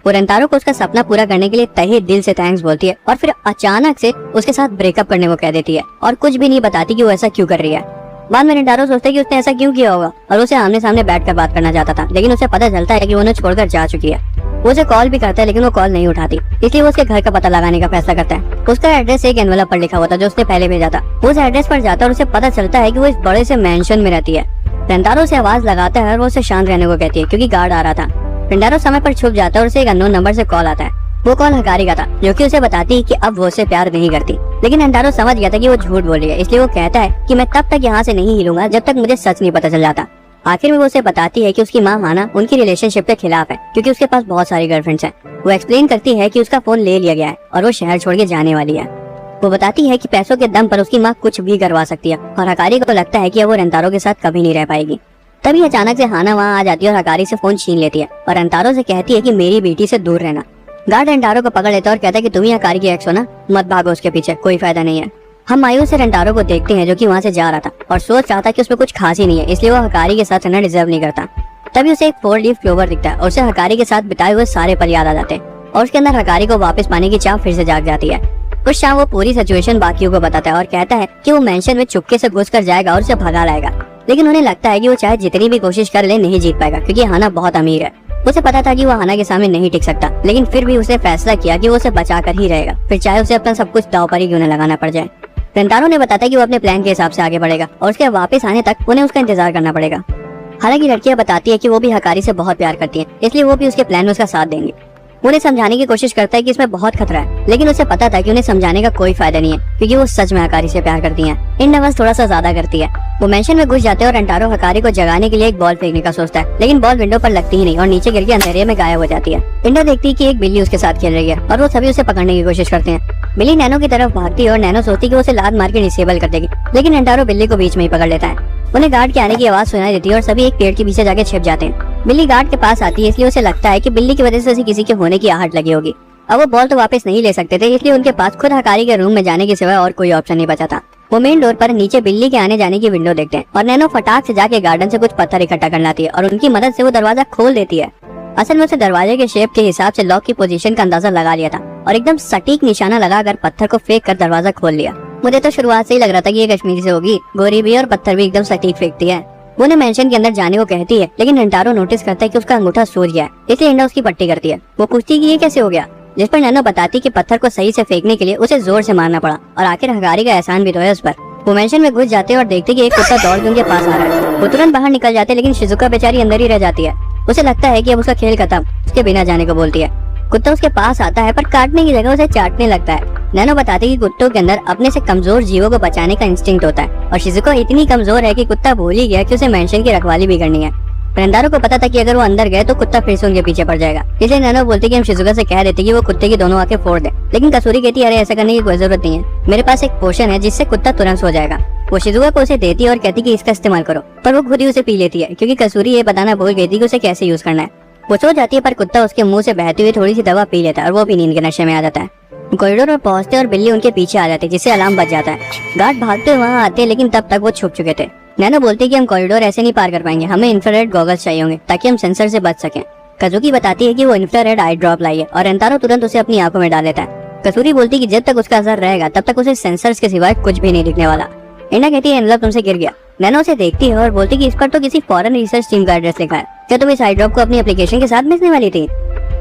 वो रेंटारो को उसका सपना पूरा करने के लिए तहे दिल से थैंक्स बोलती है और फिर अचानक से उसके साथ ब्रेकअप करने को कह देती है और कुछ भी नहीं बताती कि वो ऐसा क्यों कर रही है। बाद में रेंटारो सोचता है कि उसने ऐसा क्यों किया होगा और उसे आमने सामने बैठकर बात करना चाहता था, लेकिन उसे पता चलता है कि वो उन्हें छोड़कर जा चुकी है। वो उसे कॉल भी करता है, लेकिन वो कॉल नहीं उठाती, इसलिए वो उसके घर का पता लगाने का फैसला करता है। उसका एड्रेस एक एनवेलप पर लिखा हुआ था जो उसने पहले भेजा था। वो उस एड्रेस पर जाता है और उसे पता चलता है कि वो इस बड़े से मैंशन में रहती है। रेंटारो से आवाज लगाता है और वो उसे शांत रहने को कहती है क्योंकि गार्ड आ रहा था। रेंटारो समय पर छुप जाता है और उसे एक अननोन नंबर से कॉल आता है। वो कॉल हकारी का था, जो कि उसे बताती है कि अब वो उसे प्यार नहीं करती, लेकिन रेंटारो समझ गया था कि वो झूठ बोल रही है, इसलिए वो कहता है कि मैं तब तक यहाँ से नहीं हिलूंगा जब तक मुझे सच नहीं पता चल जाता। आखिर में वो उसे बताती है कि उसकी माँ हाना उनकी रिलेशनशिप के खिलाफ है क्योंकि उसके पास बहुत सारी गर्लफ्रेंड्स हैं। वो एक्सप्लेन करती है कि उसका फोन ले लिया गया है और वो शहर छोड़ के जाने वाली है। वो बताती है कि पैसों के दम पर उसकी माँ कुछ भी करवा सकती है और हकारी को लगता है कि वो रेंटारो के साथ कभी नहीं रह पाएगी। तभी अचानक से हाना वहाँ आ जाती है और हकारी से फोन छीन लेती है और रेंटारो से कहती है कि मेरी बेटी से दूर रहना। गार्ड रेंटारो को पकड़ लेता है और कहता है कि तुम ही हकारी की एक्स हो ना, मत भागो उसके पीछे, कोई फायदा नहीं है। हम मायूस से रेंटारो को देखते हैं जो कि वहाँ से जा रहा था और सोच रहा था कि उसमें कुछ खास ही नहीं है, इसलिए वो हकारी के साथ रहना डिजर्व नहीं करता। तभी उसे एक 4 लीफ क्लोवर दिखता है और उसे हकारी के साथ बिताए हुए सारे पल याद आ जाते हैं और उसके अंदर हकारी को वापस पाने की चाह फिर से जाग जाती है। कुछ शाम वो पूरी सिचुएशन बाकियों को बताता है और कहता है कि वो मेंशन में चुपके से घुस कर जाएगा और उसे भगा लाएगा, लेकिन उन्हें लगता है कि वो चाहे जितनी भी कोशिश कर ले नहीं जीत पाएगा क्योंकि हाना बहुत अमीर है। उसे पता था कि वो हाना के सामने नहीं टिक सकता, लेकिन फिर भी उसने फैसला किया कि वो उसे बचा कर ही रहेगा, फिर चाहे उसे अपना सब कुछ दांव पर ही क्यों न लगाना पड़ जाए। रेंटारो ने बताया कि वो अपने प्लान के हिसाब से आगे बढ़ेगा और उसके वापस आने तक उन्हें उसका इंतजार करना पड़ेगा। हालांकि लड़कियां बताती है कि वो भी हकारी से बहुत प्यार करती है, इसलिए वो भी उसके प्लान में उसका साथ देंगे। उन्हें समझाने की कोशिश करता है कि इसमें बहुत खतरा है, लेकिन उसे पता था कि उन्हें समझाने का कोई फायदा नहीं है क्योंकि वो सच में हकारी से प्यार करती हैं। इंडा बस थोड़ा सा ज्यादा करती है। वो मेंशन में घुस जाते हैं और रेंटारो हकारी को जगाने के लिए एक बॉल फेंकने का सोचता है, लेकिन बॉल विंडो पर लगती ही नहीं और नीचे गिर के अंधेरे में गायब हो जाती है। इंडा देखती है कि एक बिल्ली उसके साथ खेल रही है और वो सभी उसे पकड़ने की कोशिश करते हैं। बिल्ली नैनो की तरफ भागती है और नैनो सोचती है कि उसे लात मार के डिसेबल कर देगी, लेकिन रेंटारो बिल्ली को बीच में ही पकड़ लेता है। उन्हें गार्ड के आने की आवाज सुनाई देती है और सभी एक पेड़ के पीछे जाके छिप जाते हैं। बिल्ली गार्ड के पास आती है, इसलिए उसे लगता है कि बिल्ली की वजह से उसे किसी के होने की आहट लगी होगी। अब वो बॉल तो वापस नहीं ले सकते थे, इसलिए उनके पास खुद हकारी के रूम में जाने के सिवाय और कोई ऑप्शन नहीं बचा था। वो मेन डोर पर नीचे बिल्ली के आने जाने की विंडो देखते हैं और नैनो फटाक से जाके गार्डन से कुछ पत्थर इकट्ठा कर लाती है और उनकी मदद से वो दरवाजा खोल देती है। असल में उसे दरवाजे के शेप के हिसाब से लॉक की पोजीशन का अंदाजा लगा लिया था और एकदम सटीक निशाना लगाकर पत्थर को फेंक कर दरवाजा खोल लिया। मुझे तो शुरुआत से ही लग रहा था कि ये कश्मीरी से होगी, गोरी भी और पत्थर भी एकदम सटीक फेंकती है। वो उन्हें मेंशन के अंदर जाने को कहती है, लेकिन रेंटारो नोटिस करता है कि उसका अंगूठा सूज गया है, इसलिए इंडा उसकी पट्टी करती है। वो पूछती है कि ये कैसे हो गया, जिस पर नैनो बताती कि पत्थर को सही से फेंकने के लिए उसे जोर से मारना पड़ा और आखिर हकारी का एहसान भी तो है उस पर। वो मेंशन में घुस जाते हैं और देखते कि एक कुत्ता दौड़ के उनके पास आ रहा है। वो तुरंत बाहर निकल जाते हैं, लेकिन शिजुका बेचारी अंदर ही रह जाती है। उसे लगता है कि अब उसका खेल खत्म, उसके बिना जाने को बोलती है। कुत्ता उसके पास आता है पर काटने की जगह उसे चाटने लगता है। नैनो बताती है कि कुत्तों के अंदर अपने से कमजोर जीवों को बचाने का इंस्टिंक्ट होता है और शिजुका इतनी कमजोर है कि कुत्ता भूल ही गया कि उसे मेंशन की रखवाली भी करनी है। रेंटारो को पता था कि अगर वो अंदर गए तो कुत्ता फिर से उनके पीछे पड़ जाएगा, इसलिए नैनो बोलती कि हम शिजुका से कह देते कि वो कुत्ते की दोनों आंखें फोड़ दे, लेकिन कसूरी कहती है अरे ऐसा करने की कोई जरूरत नहीं है, मेरे पास एक पोशन है जिससे कुत्ता तुरंत सो जाएगा। वो शिजुका को उसे देती है और कहती कि इसका इस्तेमाल करो, पर वो खुद ही उसे पी लेती है क्योंकि कसूरी ये बताना भूल गई थी कि उसे कैसे यूज करना है। वो सो जाती है पर कुत्ता उसके मुंह से बहती हुई थोड़ी सी दवा पी लेता है और वो भी नींद के नशे में आ जाता है। कॉरिडोर पर पहुंचते और बिल्ली उनके पीछे आ जाती है, जिससे अलार्म बज जाता है। गार्ड भागते हुए वहाँ आते हैं, लेकिन तब तक वो छुप चुके थे। नैनो बोलती है कि हम कॉरिडोर ऐसे नहीं पार कर पाएंगे, हमें इंफ्रारेड गॉगल्स चाहिए होंगे ताकि हम सेंसर से बच सकें। कजुकी बताती है कि वो इंफ्रारेड आई ड्रॉप लाई है और रेंटारो तुरंत उसे अपनी आंखों में डाल लेता है। कसूरी बोलती है कि जब तक उसका असर रहेगा तब तक उसे सेंसर्स के सिवाय कुछ भी नहीं दिखने वाला। इंडा कहती है एनवलप तुमसे गिर गया। नैनो उसे देखती है और बोलती है कि इस पर तो किसी फॉरेन रिसर्च टीम का एड्रेस लिखा है, क्या तुम इस आई ड्रॉप को अपनी एप्लीकेशन के साथ भेजने वाली थी?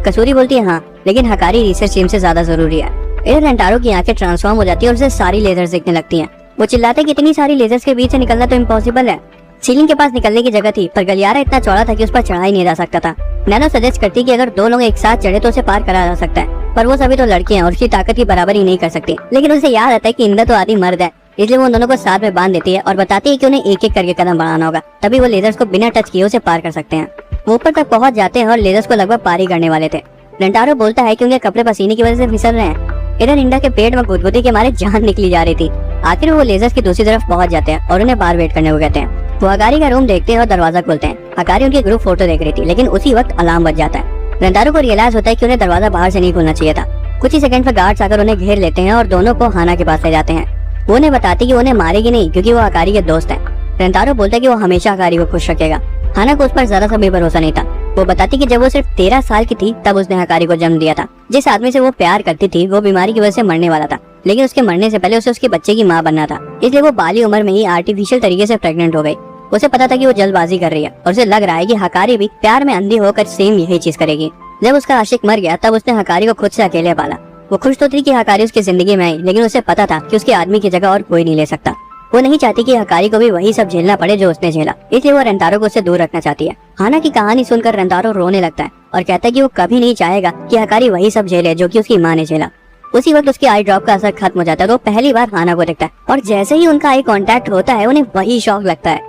कसूरी बोलती है हाँ, लेकिन हकारी रिसर्च टीम से ज्यादा जरूरी है। इधर रेंटारो की आंखें ट्रांसफॉर्म हो जाती है और उसे सारी लेजर्स दिखने लगती हैं। वो चिल्लाते कि इतनी सारी लेजर्स के बीच से निकलना तो इम्पॉसिबल है। सीलिंग के पास निकलने की जगह थी पर गलियारा इतना चौड़ा था कि उस पर चढ़ा ही नहीं जा सकता था। नैनो सजेस्ट करती कि अगर 2 लोग एक साथ चढ़े तो उसे पार करा जा सकता है, पर वो सभी तो लड़कियां और उसकी ताकत की बराबरी नहीं कर सकती। लेकिन उसे याद आता है कि इंदा तो आदि मर्द है, इसलिए वो उन दोनों को साथ में बांध देती है और बताती है कि उन्हें एक एक करके कदम बढ़ाना होगा, तभी वो लेजर्स को बिना टच किए उसे पार कर सकते हैं। वो ऊपर तक पहुंच जाते हैं और लेजर्स को लगभग पार ही करने वाले थे। रेंटारो बोलता है कि उनके कपड़े पसीने की वजह से फिसल रहे हैं। इधर इंडा के पेट में गुदगुदी के मारे जान निकली जा रही थी। आखिर वो लेजर्स की दूसरी तरफ पहुंच जाते हैं और उन्हें बाहर वेट करने को कहते हैं। वो हकारी का रूम देखते हैं और दरवाजा खोलते हैं। हकारी उनकी ग्रुप फोटो देख रही थी, लेकिन उसी वक्त अलार्म बज जाता है। रेंटारो को रियलाइज होता है कि उन्हें दरवाजा बाहर से नहीं खोलना चाहिए था। कुछ ही सेकंड में गार्ड्स आकर उन्हें घेर लेते हैं और दोनों को हाना के पास ले जाते हैं। वो उन्हें बताती कि उन्हें मारेगी नहीं क्योंकि वो हकारी के दोस्त है। रेंटारो बोलता है कि वो हमेशा हकारी को खुश रखेगा। हाना को उस पर जरा सा भी भरोसा नहीं था। वो बताती कि जब वो सिर्फ 13 साल की थी तब उसने हकारी को जन्म दिया था। जिस आदमी से वो प्यार करती थी वो बीमारी की वजह से मरने वाला था, लेकिन उसके मरने से पहले उसे उसके बच्चे की माँ बनना था, इसलिए वो बाली उम्र में ही आर्टिफिशियल तरीके से प्रेग्नेंट हो गई। उसे पता था कि वो जल्दबाजी कर रही है और उसे लग रहा है कि हकारी भी प्यार में अंधी होकर सेम यही चीज करेगी। जब उसका आशिक मर गया तब उसने हकारी को खुद से अकेले पाला। वो खुश तो थी कि हकारी उसकी जिंदगी में आई, लेकिन उसे पता था कि उसके आदमी की जगह और कोई नहीं ले सकता। वो नहीं चाहती कि हकारी को भी वही सब झेलना पड़े जो उसने झेला, इसलिए वो रेंटारो को उससे दूर रखना चाहती है। हाना की कहानी सुनकर रेंटारो रोने लगता है और कहता है कि वो कभी नहीं चाहेगा कि हकारी वही सब झेले जो कि उसकी माँ ने झेला। उसी वक्त उसकी आई ड्रॉप का असर खत्म हो जाता है तो वो पहली बार हाना को देखता है और जैसे ही उनका आई कांटेक्ट होता है उन्हें वही शौक लगता है।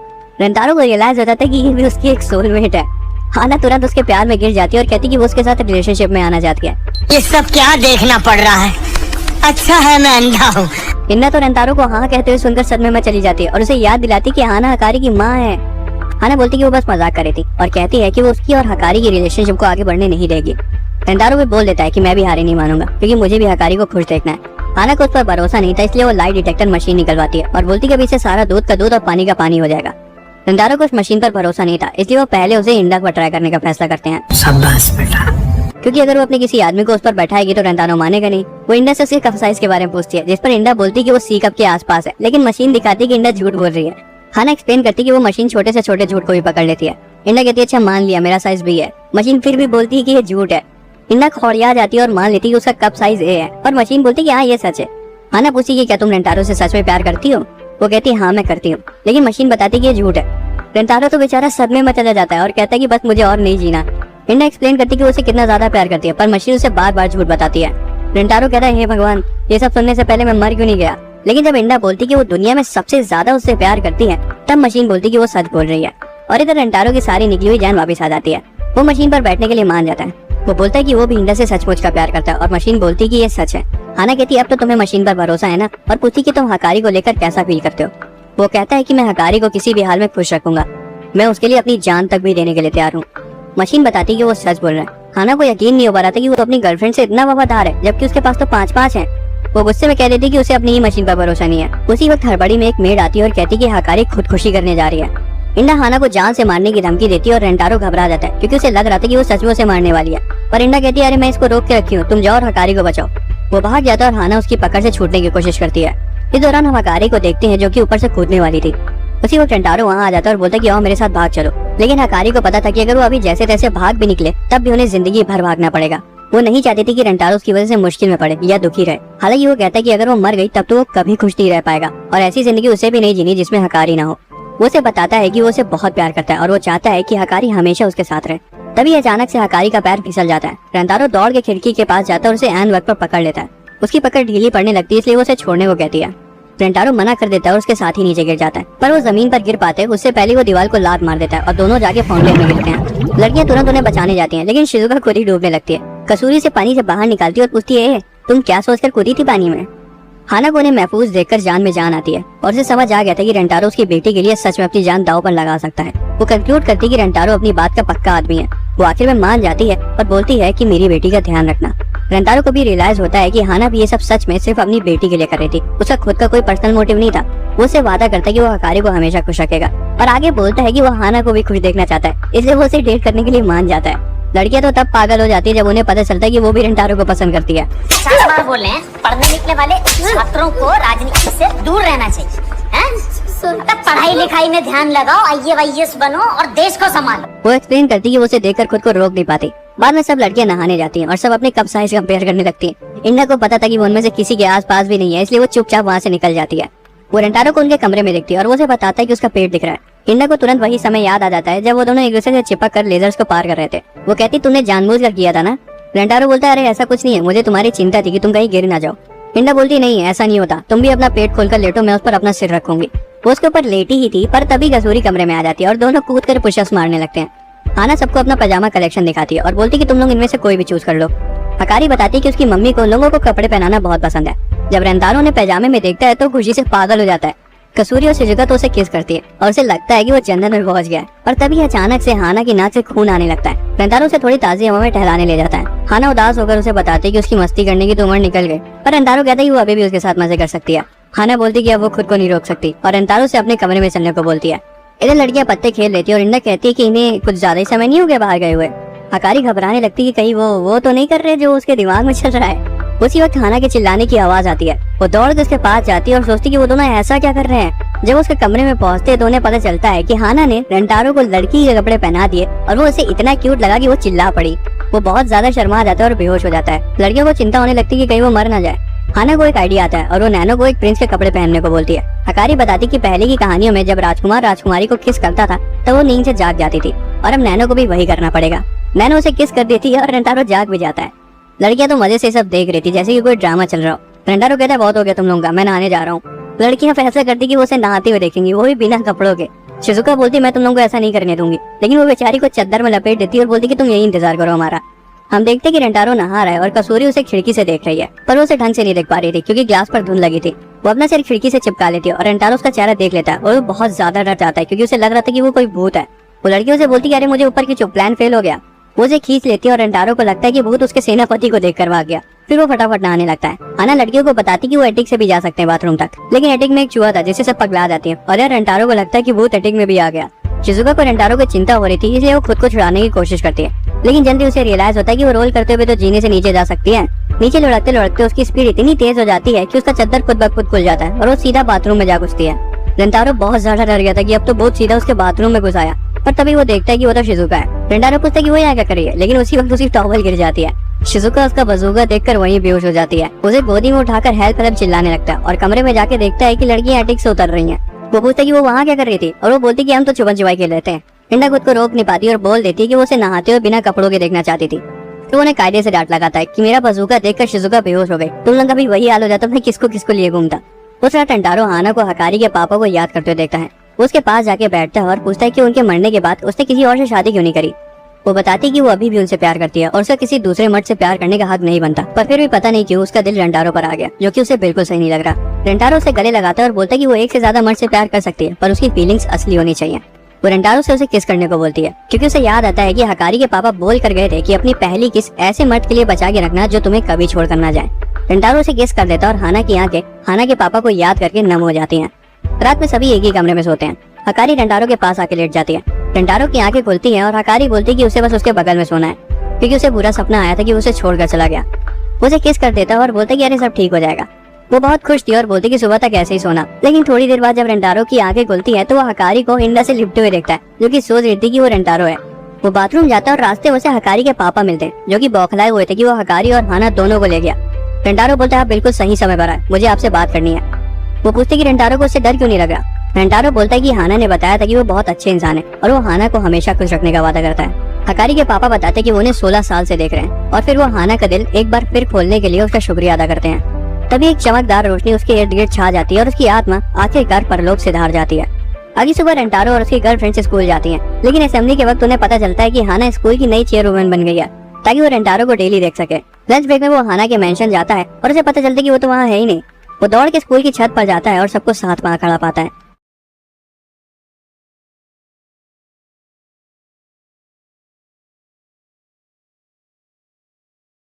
रेंटारो को रियलाइज हो जाता है कि ये भी उसकी एक सोलमेट है। हाना तुरंत उसके प्यार में गिर जाती है और कहती है कि वो उसके साथ रिलेशनशिप में आना चाहती है। ये सब क्या देखना पड़ रहा है? अच्छा है मैं अंधा हूँ। इंडा तो रेंटारो को हाँ कहते हुए सुनकर सदमे में चली जाती है और उसे याद दिलाती कि हाना हकारी की माँ है। हाना बोलती कि वो बस मजाक कर रही थी और कहती है कि वो उसकी और हकारी की रिलेशनशिप को आगे बढ़ने नहीं देगी। रेंटारो भी बोल देता है कि मैं भी हारे नहीं मानूंगा क्योंकि मुझे भी हकारी को खुश देखना है। हाना को उस पर भरोसा नहीं था, इसलिए वो लाई डिटेक्टर मशीन निकलवाती है और बोलती कि अभी से सारा दूध का दूध और पानी का पानी हो जाएगा। रेंटारो को उस मशीन पर भरोसा नहीं था, इसलिए वो पहले उसे इंडा पर ट्राई करने का फैसला करते हैं। शाबाश बेटा। क्योंकि अगर वो अपने किसी आदमी को उस पर बैठाएगी तो रेंटारो मानेगा नहीं। वो इंडा से उसके कप साइज के बारे में पूछती है, जिस पर इंडा बोलती है कि वो सी कप के आसपास है, लेकिन मशीन दिखाती है कि इंडा झूठ बोल रही है। हाना एक्सप्लेन करती है कि वो मशीन छोटे से छोटे झूठ को भी पकड़ लेती है। इंडा कहती है अच्छा मान लिया, मेरा साइज भी है। मशीन फिर भी बोलती है कि ये झूठ है। इंडा खौड़िया जाती है और मान लेती है कि उसका कप साइज ए है, और मशीन बोलती है कि हाँ ये सच है। हाना पूछती है कि क्या तुम रेंटारो से सच में प्यार करती हो? वो कहती है हाँ मैं करती हूँ, लेकिन मशीन बताती है कि ये झूठ है। रेंटारो तो बेचारा सदमे में चला जाता है और कहता है कि बस मुझे और नहीं जीना। इंडा एक्सप्लेन करती है कि वो उसे कितना ज्यादा प्यार करती है, पर मशीन उसे बार बार झूठ बताती है। रेंटारो कहता है हे भगवान, ये सब सुनने से पहले मैं मर क्यों नहीं गया। लेकिन जब इंडा बोलती कि वो दुनिया में सबसे ज्यादा उससे प्यार करती है, तब मशीन बोलती कि वो सच बोल रही है। और इधर रेंटारो की सारी निकली हुई जान वापस आ जाती है। वो मशीन पर बैठने के लिए मान जाता है। वो बोलता है कि वो भी इंडा से सचमुच का प्यार करता है, और मशीन बोलती है कि ये सच है। हाना कहती है अब तो तुम्हें मशीन पर भरोसा है ना, और पूछती कि तुम हकारी को लेकर कैसा फील करते हो। वो कहता है कि मैं हकारी को किसी भी हाल में खुश रखूंगा, मैं उसके लिए अपनी जान तक भी देने के लिए तैयार हूँ। मशीन बताती है कि वो सच बोल रहा है। हाना को यकीन नहीं हो पा रहा था कि वो तो अपनी गर्लफ्रेंड से इतना वफादार है, जबकि उसके पास तो 5-5 हैं। वो गुस्से में कह देती है कि उसे अपनी ही मशीन पर भरोसा नहीं है। उसी वक्त हड़बड़ी में एक मेड आती है और कहती है कि हकारी खुदकुशी करने जा रही है। इंडा हाना को जान से मारने की धमकी देती है और रेंटारो घबरा जाता है, क्योंकि उसे लग रहा था कि वो सच में उसे मारने वाली है। पर इंडा कहती है अरे मैं इसको रोक के रखी हूँ, तुम जाओ और हकारी को बचाओ। वो भाग जाता है और हाना उसकी पकड़ से छूटने की कोशिश करती है। इस दौरान हम हकारी को देखते हैं जो कि ऊपर से कूदने वाली थी। उसी वक्त रेंटारो वहाँ आ जाता है और बोलता है कि आओ मेरे साथ भाग चलो। लेकिन हकारी को पता था कि अगर वो अभी जैसे तैसे भाग भी निकले तब भी उन्हें जिंदगी भर भागना पड़ेगा। वो नहीं चाहती थी कि रेंटारो उसकी वजह से मुश्किल में पड़े या दुखी रहे। हालांकि वो कहता है कि अगर वो मर गई तब तो वो कभी खुश नहीं रह पाएगा, और ऐसी जिंदगी उसे भी नहीं जीनी जिसमें हकारी ना हो। वो उसे बताता है कि वो उसे बहुत प्यार करता है और वो चाहता है कि हकारी हमेशा उसके साथ रहे। तभी अचानक से हकारी का पैर फिसल जाता है। रेंटारो दौड़ के खिड़की के पास जाता है और उसे ऐन वक्त पर पकड़ लेता है। उसकी पकड़ ढीली पड़ने लगती है, इसलिए वो उसे छोड़ने को कहती है। रेंटारो मना कर देता है और उसके साथ ही नीचे गिर जाता है, पर वो जमीन पर गिर पाते उससे पहले वो दीवार को लात मार देता है और दोनों जाके फाउंटेन में गिरते हैं। लड़कियां तुरंत उन्हें बचाने जाती हैं, लेकिन शिजुका खुद ही डूबने लगती है। कसूरी से पानी से बाहर निकालती है और पूछती है तुम क्या सोचकर कूदी थी पानी में। हाना को उन्हें महफूज देखकर जान में जान आती है और उसे समझ आ गया था कि रेंटारो उसकी बेटी के लिए सच में अपनी जान दांव पर लगा सकता है। वो कंक्लूड करती है कि रेंटारो अपनी बात का पक्का आदमी है। वो आखिर में मान जाती है और बोलती है कि मेरी बेटी का ध्यान रखना। रेंटारो को भी रियलाइज होता है कि हाना भी ये सब सच में सिर्फ अपनी बेटी के लिए कर रही थी, उसका खुद का कोई पर्सनल मोटिव नहीं था। वो उससे वादा करता है कि वो हकारी को हमेशा खुश रखेगा, और आगे बोलता है कि वो हाना को भी खुश देखना चाहता है, इसलिए वो उसे डेट करने के लिए मान जाता है। लड़कियां तो तब पागल हो जाती है जब उन्हें पता चलता है कि वो भी रेंटारो को पसंद करती है। 4 बार बोल रहे हैं पढ़ने निकले वाले छात्रों को राजनीति से दूर रहना चाहिए, हैं? तब पढ़ाई लिखाई में ध्यान लगाओ, IAS बनो और देश को संभालो। वो एक्सप्लेन करती है कि वो उसे देखकर खुद को रोक नहीं पाती। बाद में सब लड़कियां नहाने जाती हैं और सब अपने कप साइज कंपेयर करने लगती हैं। इंडा को पता था कि वो उनमें से किसी के आसपास भी नहीं है, इसलिए वो चुपचाप वहाँ से निकल जाती है। वो रेंटारो को उनके कमरे में देखती है और वो उसे बताता है कि उसका पेट दिख रहा है। इंडा को तुरंत वही समय याद आ जाता है जब वो दोनों एक दूसरे से चिपक कर लेजर्स को पार कर रहे थे। वो कहती तुमने जानबूझकर किया था ना। रेंटारो बोलता है अरे ऐसा कुछ नहीं है, मुझे तुम्हारी चिंता थी कि तुम कहीं गिर ना जाओ। इंडा बोलती नहीं ऐसा नहीं होता, तुम भी अपना पेट खोलकर लेटो, मैं उस पर अपना सिर रखूंगी। वो उसके ऊपर लेटी ही थी, पर तभी कसूरी कमरे में आ जाती है और दोनों कूद कर पुशअप्स मारने लगते हैं। हाना सबको अपना पजामा कलेक्शन दिखाती है और बोलती कि तुम लोग इनमें से कोई भी चूज कर लो। हकारी बताती है कि उसकी मम्मी को लोगों को कपड़े पहनाना बहुत पसंद है। जब रेंटारो उन्हें पैजामे में देखता है तो खुशी से पागल हो जाता है। कसूरी और शिजुका तो उसे किस करती है और उसे लगता है कि वो जन्नत में पहुंच गया है, और तभी अचानक से हाना की नाक से खून आने लगता है। रेंटारो उसे थोड़ी ताजी हवा में टहलाने ले जाता है। हाना उदास होकर उसे बताती है कि उसकी मस्ती करने की तो उम्र निकल गई, पर रेंटारो कहता है कि वो अभी भी उसके साथ मजे कर सकती है। हाना बोलती कि अब वो खुद को नहीं रोक सकती और रेंटारो से अपने कमरे में चलने को बोलती है। इधर लड़कियां पत्ते खेल लेती है और इंडा कहती है कि इन्हें कुछ ज्यादा ही समय नहीं हो गया बाहर गए हुए। हकारी घबराने लगती है कि कहीं वो तो नहीं कर रहे जो उसके दिमाग में चल रहा है। उसी वक्त हाना के चिल्लाने की आवाज आती है। वो दौड़ के उसके पास जाती है और सोचती कि वो दोनों ऐसा क्या कर रहे हैं। जब उसके कमरे में पहुंचते तो उन्हें पता चलता है कि हाना ने रेंटारो को लड़की के कपड़े पहना दिए और वो उसे इतना क्यूट लगा कि वो चिल्ला पड़ी। वो बहुत ज्यादा शर्मा जाता है और बेहोश हो जाता है। लड़कियों को चिंता होने लगती है कि कहीं वो मर ना जाए। हाना को एक आइडिया आता है और वो नैनो को एक प्रिंस के कपड़े पहनने को बोलती है। हकारी बताती कि पहले की कहानियों में जब राजकुमार राजकुमारी को किस करता था तो वो नींद से जाग जाती थी, और अब नैनो को भी वही करना पड़ेगा। नैनो उसे किस कर देती है और रेंटारो जाग भी जाता है। लड़कियां तो मजे से सब देख रही थी जैसे कि कोई ड्रामा चल रहा हो। रेंटारो कहता है बहुत हो गया तुम लोगों का, मैं नहाने जा रहा हूँ। लड़कियां फैसला करती कि वो उसे नहाते हुए देखेंगी, वो भी बिना कपड़ों के। शिजुका बोलती मैं तुम लोगों को ऐसा नहीं करने दूंगी, लेकिन वो बेचारी को चद्दर में लपेट देती और बोलती कि तुम यही इंतजार करो हमारा। हम देखते कि रेंटारो नहा रहा है और कसूरी उसे खिड़की से देख रही है, पर वो उसे ढंग से नहीं देख पा रही थी क्योंकि ग्लास पर धुंध लगी थी। वो अपना सिर खिड़की से चिपका लेती है और रेंटारो उसका चेहरा देख लेता है और वो बहुत ज्यादा डर जाता है क्योंकि उसे लग रहा था कि वो कोई भूत है। वो लड़कियों से बोलती है अरे मुझे ऊपर की चुप, प्लान फेल हो गया। वो उसे खींच लेती है और रेंटारो को लगता है कि भूत उसके सेनापति को देखकर भाग गया। फिर वो फटाफट नहाने लगता है। हाना लड़कियों को बताती कि वो एटिक से भी जा सकते हैं बाथरूम तक, लेकिन एटिक में एक चूहा था जिससे सब पगला जाती है और यार रेंटारो को लगता है कि भूत एटिक में भी आ गया। शिजुका को रेंटारो की चिंता हो रही थी, इसलिए वो खुद को छुड़ाने की कोशिश करती है, लेकिन जल्दी उसे रियलाइज होता है कि वो रोल करते हुए तो जीने से नीचे जा सकती है। नीचे लुढ़कते लुढ़कते उसकी स्पीड इतनी तेज हो जाती है कि उसका चद्दर खुद ब खुद खुल जाता है और वो सीधा बाथरूम में जा घुसती है। रेंटारो बहुत ज्यादा डर गया था कि अब तो बहुत सीधा उसके बाथरूम में घुस आया, पर तभी वो देखता है कि वो तो शिजुका है। रेंटारो पूछता है कि वो यहाँ क्या कर रही है, लेकिन उसी वक्त उसकी टॉवल गिर जाती है। शिजुका उसका बजूका देखकर वहीं बेहोश हो जाती है। उसे गोदी में उठाकर हेल्प हेल्प चिल्लाने लगता है और कमरे में जाके देखता है कि लड़कियां एटिक से उतर रही हैं। वो पूछता है कि वो वहाँ क्या कर रही थी और वो बोलती कि हम तो छुपन छुपाई खेल रहे थे। रिंडा खुद को रोक नहीं पाती और बोल देती है कि वो उसे नहाते हुए बिना कपड़ों के देखना चाहती थी। तो उन्हें कायदे से डांट लगाता है कि मेरा बजूका देखकर शिजुका बेहोश हो गई, तुम लोगों का भी वही हाल हो जाता, मैं किसको किसको लिए घूमता। उस रात रेंटारो हाना को हकारी के पापा को याद करते हुए देखता है। वो उसके पास जाके बैठता है और पूछता है कि उनके मरने के बाद उसने किसी और से शादी क्यों नहीं करी। वो बताती है कि वो अभी भी उनसे प्यार करती है और उसका किसी दूसरे मर्द से प्यार करने का हक नहीं बनता, पर फिर भी पता नहीं क्यों उसका दिल रेंटारो पर आ गया, जो कि उसे बिल्कुल सही नहीं लग रहा। रेंटारो उसे गले लगाता है और बोलता है कि वो एक से ज्यादा मर्द से प्यार कर सकती है, पर उसकी फीलिंग्स असली होनी चाहिए। वो रेंटारो से उसे किस करने को बोलती है, क्योंकि उसे याद आता है कि हकारी के पापा बोल कर गए थे कि अपनी पहली किस ऐसे मर्द के लिए बचा के रखना जो तुम्हें कभी छोड़ कर ना जाए। रेंटारो उसे किस कर देता है और हाना की आंखें हाना के पापा को याद करके नम हो जाती हैं। रात में सभी एक ही कमरे में सोते हैं। हकारी रेंटारो के पास आके लेट जाती है। रेंटारो की आंखें खुलती हैं और हकारी बोलती है कि उसे बस उसके बगल में सोना है, क्योंकि उसे बुरा सपना आया था कि उसे छोड़कर चला गया। वो उसे किस कर देता है और बोलता है कि अरे सब ठीक हो जाएगा। वो बहुत खुश थी और बोलती कि सुबह तक ऐसे ही सोना। लेकिन थोड़ी देर बाद जब रेंटारो की आंखें खुलती है तो वो हकारी को इंडा से लिपटे हुए देखता है, जो कि सोच रही थी कि वो रेंटारो है। वो बाथरूम जाता है और रास्ते में उसे हकारी के पापा मिलते हैं, जो कि बौखलाए हुए थे कि वो हकारी और हाना दोनों को ले गया। रेंटारो बोलता है आप बिल्कुल सही समय पर आए, मुझे आपसे बात करनी है। वो पूछते कि रेंटारो को उससे डर क्यों नहीं लग रहा। रेंटारो बोलता है कि हाना ने बताया था कि वो बहुत अच्छे इंसान है और वो हाना को हमेशा खुश रखने का वादा करता है। हकारी के पापा बताते हैं कि वो उन्हें 16 साल से देख रहे हैं और फिर वो हाना का दिल एक बार फिर खोलने के लिए उसका शुक्रिया अदा करते हैं। तभी एक चमकदार रोशनी उसके इर्द गिर्द छा जाती है और उसकी आत्मा आखिरकार परलोक से धार जाती है। अगली सुबह रेंटारो और उसकी गर्लफ्रेंड स्कूल जाती हैं, लेकिन असेंबली के वक्त उन्हें पता चलता है कि हाना स्कूल की नई चेयरवुमन बन गई है, ताकि वो रेंटारो को डेली देख सके। लंच ब्रेक में वो हाना के मेंशन जाता है और उसे पता चलता है कि वो तो वहाँ है ही नहीं। वो दौड़ के स्कूल की छत पर जाता है और सबको साथ वहाँ खड़ा पाता है।